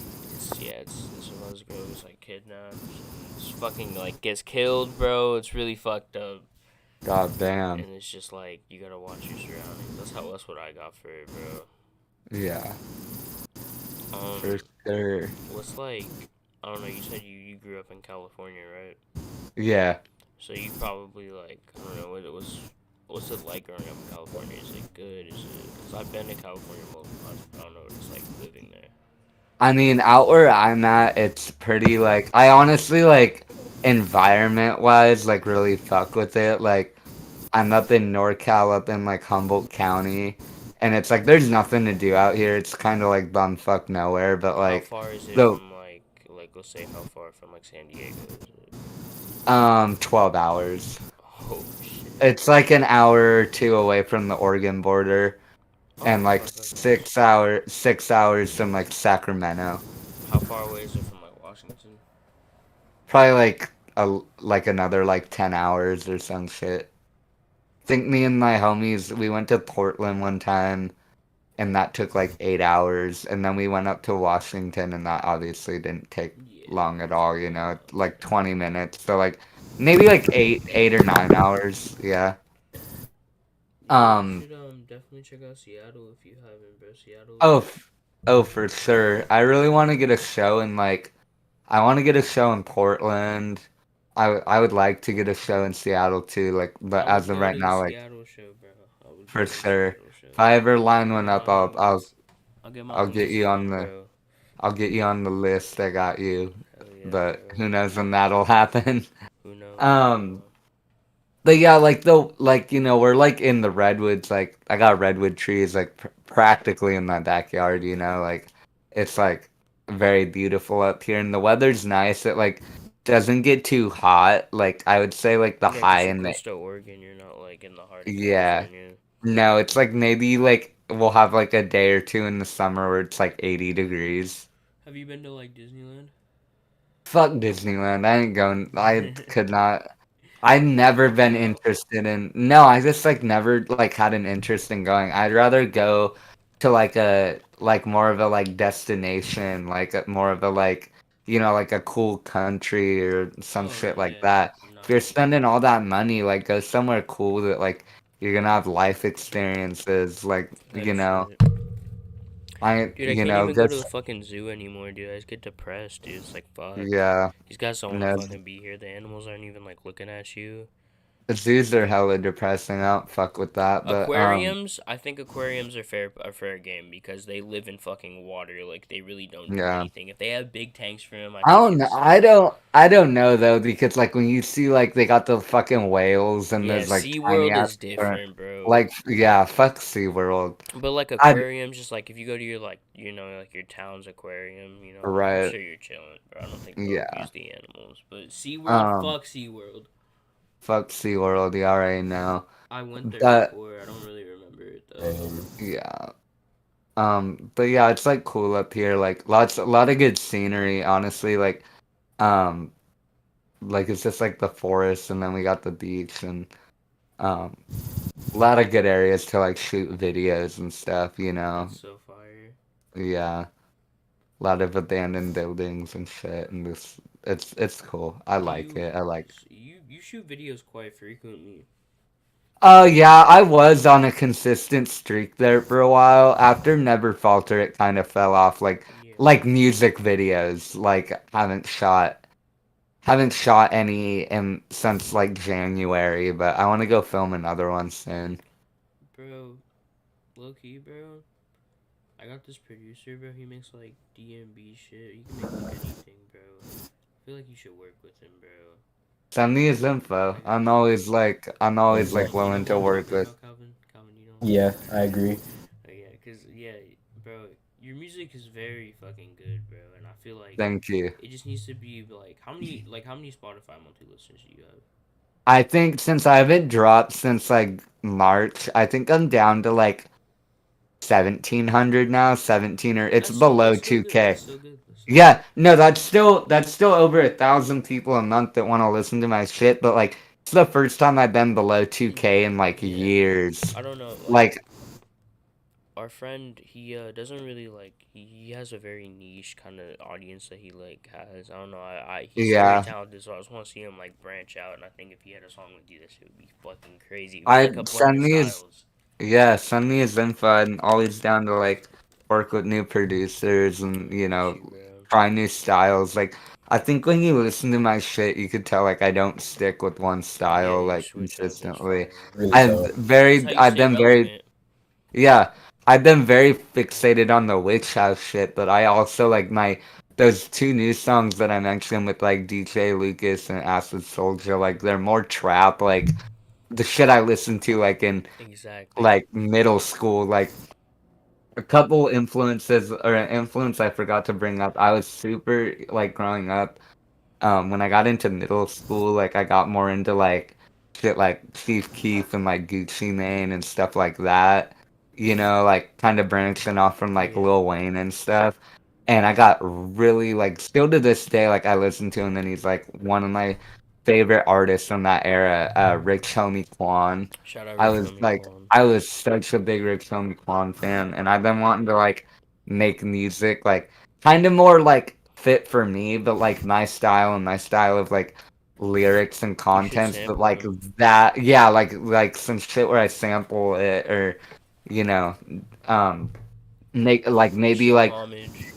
It's about this girl who's like kidnapped and it's fucking like gets killed, bro. It's really fucked up, God damn. and it's just like you gotta watch your surroundings. That's what I got for it, bro. Yeah, for Um, sure. what's like I don't know. You said you grew up in California, right? Yeah. So you probably like I don't know what it was. What's it like growing up in California? Is it good? Is it? Cause I've been to California multiple times. But I don't know what it's like living there. I mean, out where I'm at, it's pretty like I honestly like environment wise, like really fuck with it. Like I'm up in NorCal, up in like Humboldt County, and it's like there's nothing to do out here. It's kind of like bumfuck nowhere, but How like far is it the from like let's say how far from like San Diego is it? 12 hours. Oh shit. It's like an hour or two away from the Oregon border, Oh and like fuck. Okay. 6 hours from like Sacramento. How far away is it from like Washington? Probably like another like 10 hours or some shit. Think me and my homies, we went to Portland one time, and that took like 8 hours, and then we went up to Washington, and that obviously didn't take Yeah, long at it's all, not that long. like 20 minutes. So like maybe like 8 or 9 hours. Yeah. Yeah, you Um. should definitely check out Seattle if you haven't, bro. Seattle's Oh. like Oh, for sure. I really want to get a show in like I want to get a show in Portland. I would like to get a show in Seattle too. Like, but I as would of go right to the now, like Seattle show, bro. I would go for to the sure. Seattle show. If I ever line I'll one get my up, homies. I'll get my I'll get homies to you on come, the bro. I'll get you on the list. I got you, Hell yeah, but bro. who knows when that'll happen. Who knows, Um, bro? but yeah, we're like in the redwoods. Like I got redwood trees like practically in my backyard. Like it's like very beautiful up here, and the weather's nice. It like doesn't get too hot. Like I would say like the Yeah, 'cause high you're in the close to Oregon. You're not like in the heart of yeah. California. No, it's like maybe like we'll have like a day or two in the summer where it's like 80 degrees. Have you been to like Disneyland? Fuck Disneyland. I ain't going. I could not. I've It never freaked been you out. interested in. No, I just like never like had an interest in going. I'd rather go to like more of a like destination, like more of a like like a cool country or some Oh shit like yeah, that. If you're no, spending all that money, like go somewhere cool that like you're gonna have life experiences. Like type shit. I Dude, I can't even go to the just fucking zoo anymore, dude. I just get depressed, dude. It's like fuck. yeah. These guys don't want to No, fucking be here. The animals aren't even like looking at you. zoos are hella depressing. I don't fuck with that, but Aquariums, I think aquariums are fair game because they live in fucking water. Like they really don't do yeah. anything. If they have big tanks for them, I I think don't know. it's I don't know though because like when you see like they got the fucking whales and yeah. those like tiny SeaWorld ass is different, bro. like yeah, fuck SeaWorld. But like I aquariums, just like if you go to your like like your town's aquarium, I'm right. sure you're chilling, bro. I don't think they'll Yeah. abuse the animals. But SeaWorld, Um fuck SeaWorld. fuck SeaWorld, you already know. I went there But before. I don't really remember it though. Um, yeah. But yeah, it's like cool up here. Like a lot of good scenery, honestly. Um like it's just like the forest and then we got the beach and um a lot of good areas to like shoot videos and stuff. That's so fire. Yeah. A lot of abandoned buildings and shit and this it's cool. I Do like you it. I like you shoot videos quite frequently? Oh yeah, I was on a consistent streak there for a while. After Never Falter it kind of fell off Yeah. like music videos. Like haven't shot any in since like January, but I want to go film another one soon. Bro, low key, bro. I got this producer, bro. He makes like DMB shit. He can make like anything, bro. I feel like you should work with him, bro. Send me his info. I'm always Okay. like You know willing who to I'm work talking with. about, Calvin? Calvin, you know who I'm Yeah, talking about? I agree. Yeah, cause yeah, bro, your music is very fucking good, bro, and I feel like Thank you. it just needs to be like how many Spotify monthly listeners do you have? I think since I haven't dropped since like March, I think I'm down to like 1,700 now. 17 or it's below That's still good. 2K. That's still good. That's still good. Yeah, no, that's still over 1,000 people a month that want to listen to my shit. But like, it's the first time I've been below 2K in like Yeah, years. I don't know. Like Like, our friend, he doesn't really like. He has a very niche kind of audience that he like has. I don't know. He's very yeah, talented, so I just want to see him like branch out. And I think if he had a song with you, this shit would be fucking crazy. It'd be I like a blend send of me his styles. yeah, send me his info. I'm always down to like work with new producers and Got you, bro. try new styles. Like, I think when you listen to my shit, you could tell like I don't stick with one Yeah, style you like switch up. That's consistently. fire. Really so. That's how you I've stay been very relevant. yeah, I've been very fixated on the Witch House shit, but I also like my those two new songs that I mentioned with like DJ Lucas and Acid Soldier, like they're more trap, like the shit I listened to like in Exactly. like middle school, like a couple influences or an influence I forgot to bring up. I was super like growing up. When I got into middle school, like I got more into like shit like Chief Keef and like Gucci Mane and stuff like that. Like kind of branching off from like Yeah. Lil Wayne and stuff. And I got really like still to this day, like I listen to him and he's like one of my favorite artists from that era, Rich Homie Quan. Shout out I Rich was Homie like Quan. I was such a big Rich Homie Quan fan and I've been wanting to like make music like kind of more like fit for me, but like my style of like lyrics and You should contents, but sample like him. that, yeah, like some shit where I sample it or you know, um, make like Pay maybe some like homage.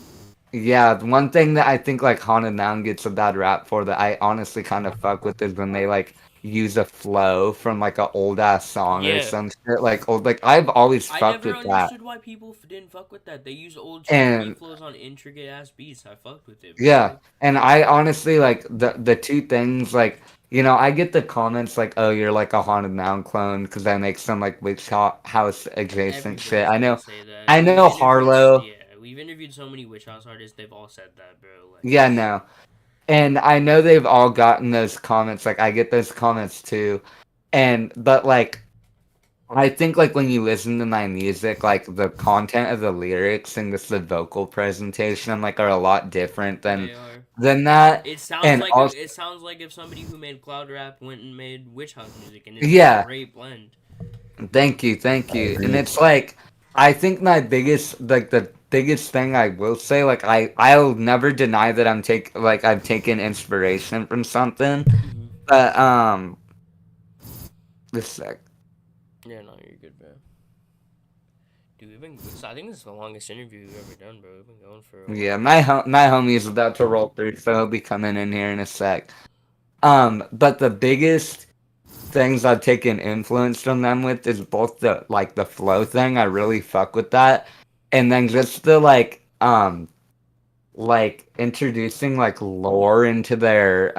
yeah, one thing that I think like Haunted Noun gets a bad rap for that I honestly kind of fuck with is when they like use a flow from like a old ass song or Yeah. some shit like old like I've always I fucked never with that. understood why people didn't fuck with that. They use old Chief Keef And flows on intricate ass beats. I fucked with it, yeah, bro. and I honestly like the two things like I get the comments like, "Oh, you're like a Haunted Mound clone" because I make some like house adjacent shit. Everybody's gonna say that. I know Harlow. We've interviewed so many witch house artists. They've all said that, bro. Like, Yeah, no, and I know they've all gotten those comments. Like I get those comments too, but like I think like when you listen to my music, like the content of the lyrics and just the vocal presentation like are a lot different they are. than that. It sounds And like also it sounds like if somebody who made cloud rap went and made witch house music, and it's a yeah, great blend. thank I you. And agree. it's like I think my biggest like the biggest thing I will say, like I'll never deny that I've taken inspiration from something. Hmm. But this sec. Yeah, no, you're good, bro. Dude, I think this is the longest interview we've ever done, bro. We've been going for a Yeah, while. my homie is about to roll through, so he'll be coming in here in a sec. But the biggest things I've taken influence from them with is both the flow thing. I really fuck with that. And then just the like introducing like lore into their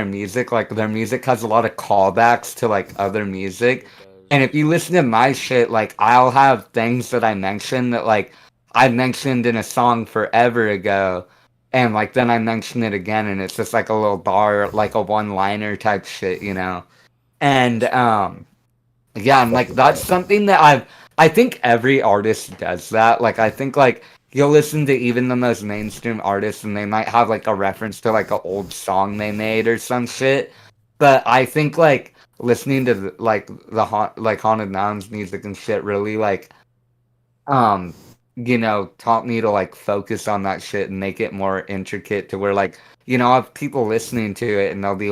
music. Like their music has a lot of callbacks to like other music. It And does. if you listen to my shit, like I'll have things that I mention that like I mentioned in a song forever ago. And like then I mention it again and it's just like a little bar, like a one liner type shit. And That's fire. yeah, I and fuck like with that's that. something that I think every artist does that. Like I think like you'll listen to even the most mainstream artists and they might have like a reference to like an old song they made or some shit. But I think like listening to like Haunted Mounds music and shit really like um taught me to like focus on that shit and make it more intricate to where like I have people listening to it and they'll be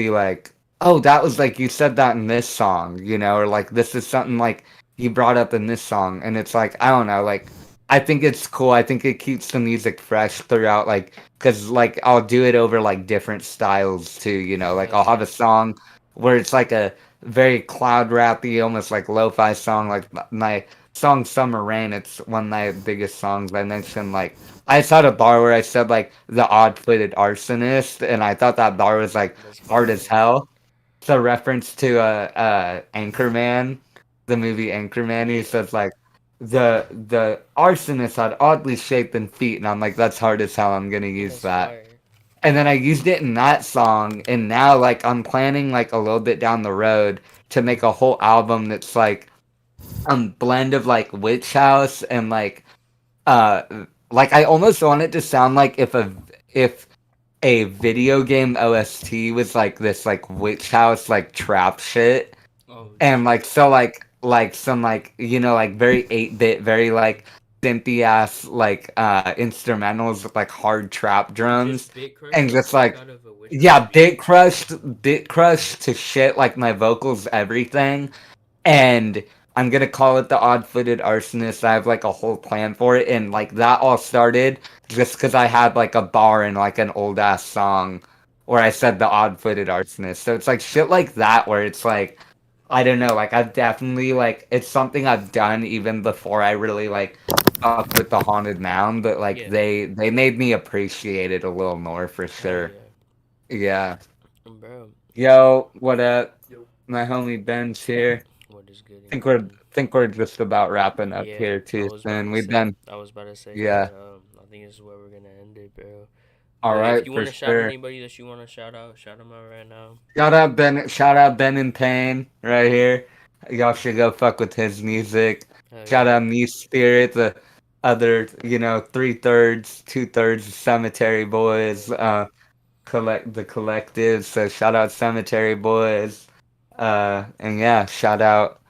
like, "Oh, that was like you said that in this song," or like this is something Hmm. like you brought up in this song, and it's like I don't know, like I think it's cool. I think it keeps the music fresh throughout, like because like I'll do it over like different styles too. Like Hell I'll have a yeah. song where it's like a very cloud rappy, almost like lo-fi song, like my song Summer Rain. It's one of my biggest songs. I mentioned like I saw a bar where I said like the odd-footed arsonist, and I thought that bar was like That's hard as fire. hell. It's a reference to Anchorman, the movie Anchorman. He Yeah, says like the arsonist had oddly shaped feet, and I'm like, that's hard as hell. I'm gonna use that's that. fire. And then I used it in that song, and now like I'm planning like a little bit down the road to make a whole album that's like blend of like witch house and uh like I almost want it to sound like if a video game OST was like this like witch house like trap shit, Oh and shit. like so like some like you know like very 8-bit very like synthy ass like instrumentals with like hard trap drums Just bit crush and the just fuck like out of a witch house yeah beat. bit crushed to shit like my vocals everything, and I'm gonna call it the odd-footed arsonist. I have like a whole plan for it, and like that all started just because I had like a bar in like an old ass song where I said the odd-footed arsonist. So it's like shit like that where it's like I don't know, like I've definitely like it's something I've done even before I really like fuck with the haunted mound, but like Yeah. they made me appreciate it a little more for Hell sure. yeah. Yeah. Bro, Yo, what up? My homie Ben's here. what is good and Think we're good? think we're just about wrapping up Yeah, here I too was about soon. to We've say. been I was about to say, yeah. yeah. I think this is where we're gonna end it, bro. All But if right you for want to shout sure. anybody that you want to shout them out right now. Shout out Ben and Payne right here. Y'all should go fuck with his music. Hell Shout yeah. out Me Spirit, the other, you know, 3/3, 2/3 Cemetery Boys, Yeah. collect the collective. So shout out Cemetery Boys. And yeah, shout out,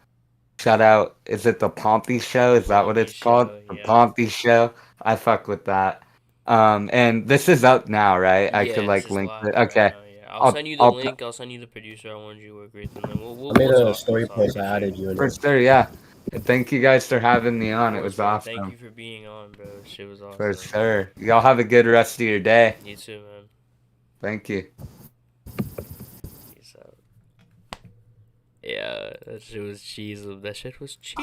is it the Pompy Show? Is that what Pompey it's called? show. The Yep. Pompy Show. I fuck with that. And this is up now, right? I could Yeah, this like is link it. live right Okay. now. Yeah, I'll I'll send you the I'll link. I'll send you the producer I wanted you to work with, and then we'll I we'll, made we'll a talk. We'll story talk post. for I sure. added you in for it. sure, yeah. Thank you guys for having me Of on. It course, was bro. Thank awesome. you for being on, bro. Shit was For awesome. sure. Y'all have a good rest of your day. You too, man. Thank you. Peace out. Yeah, that shit was cheese. That shit was cheese.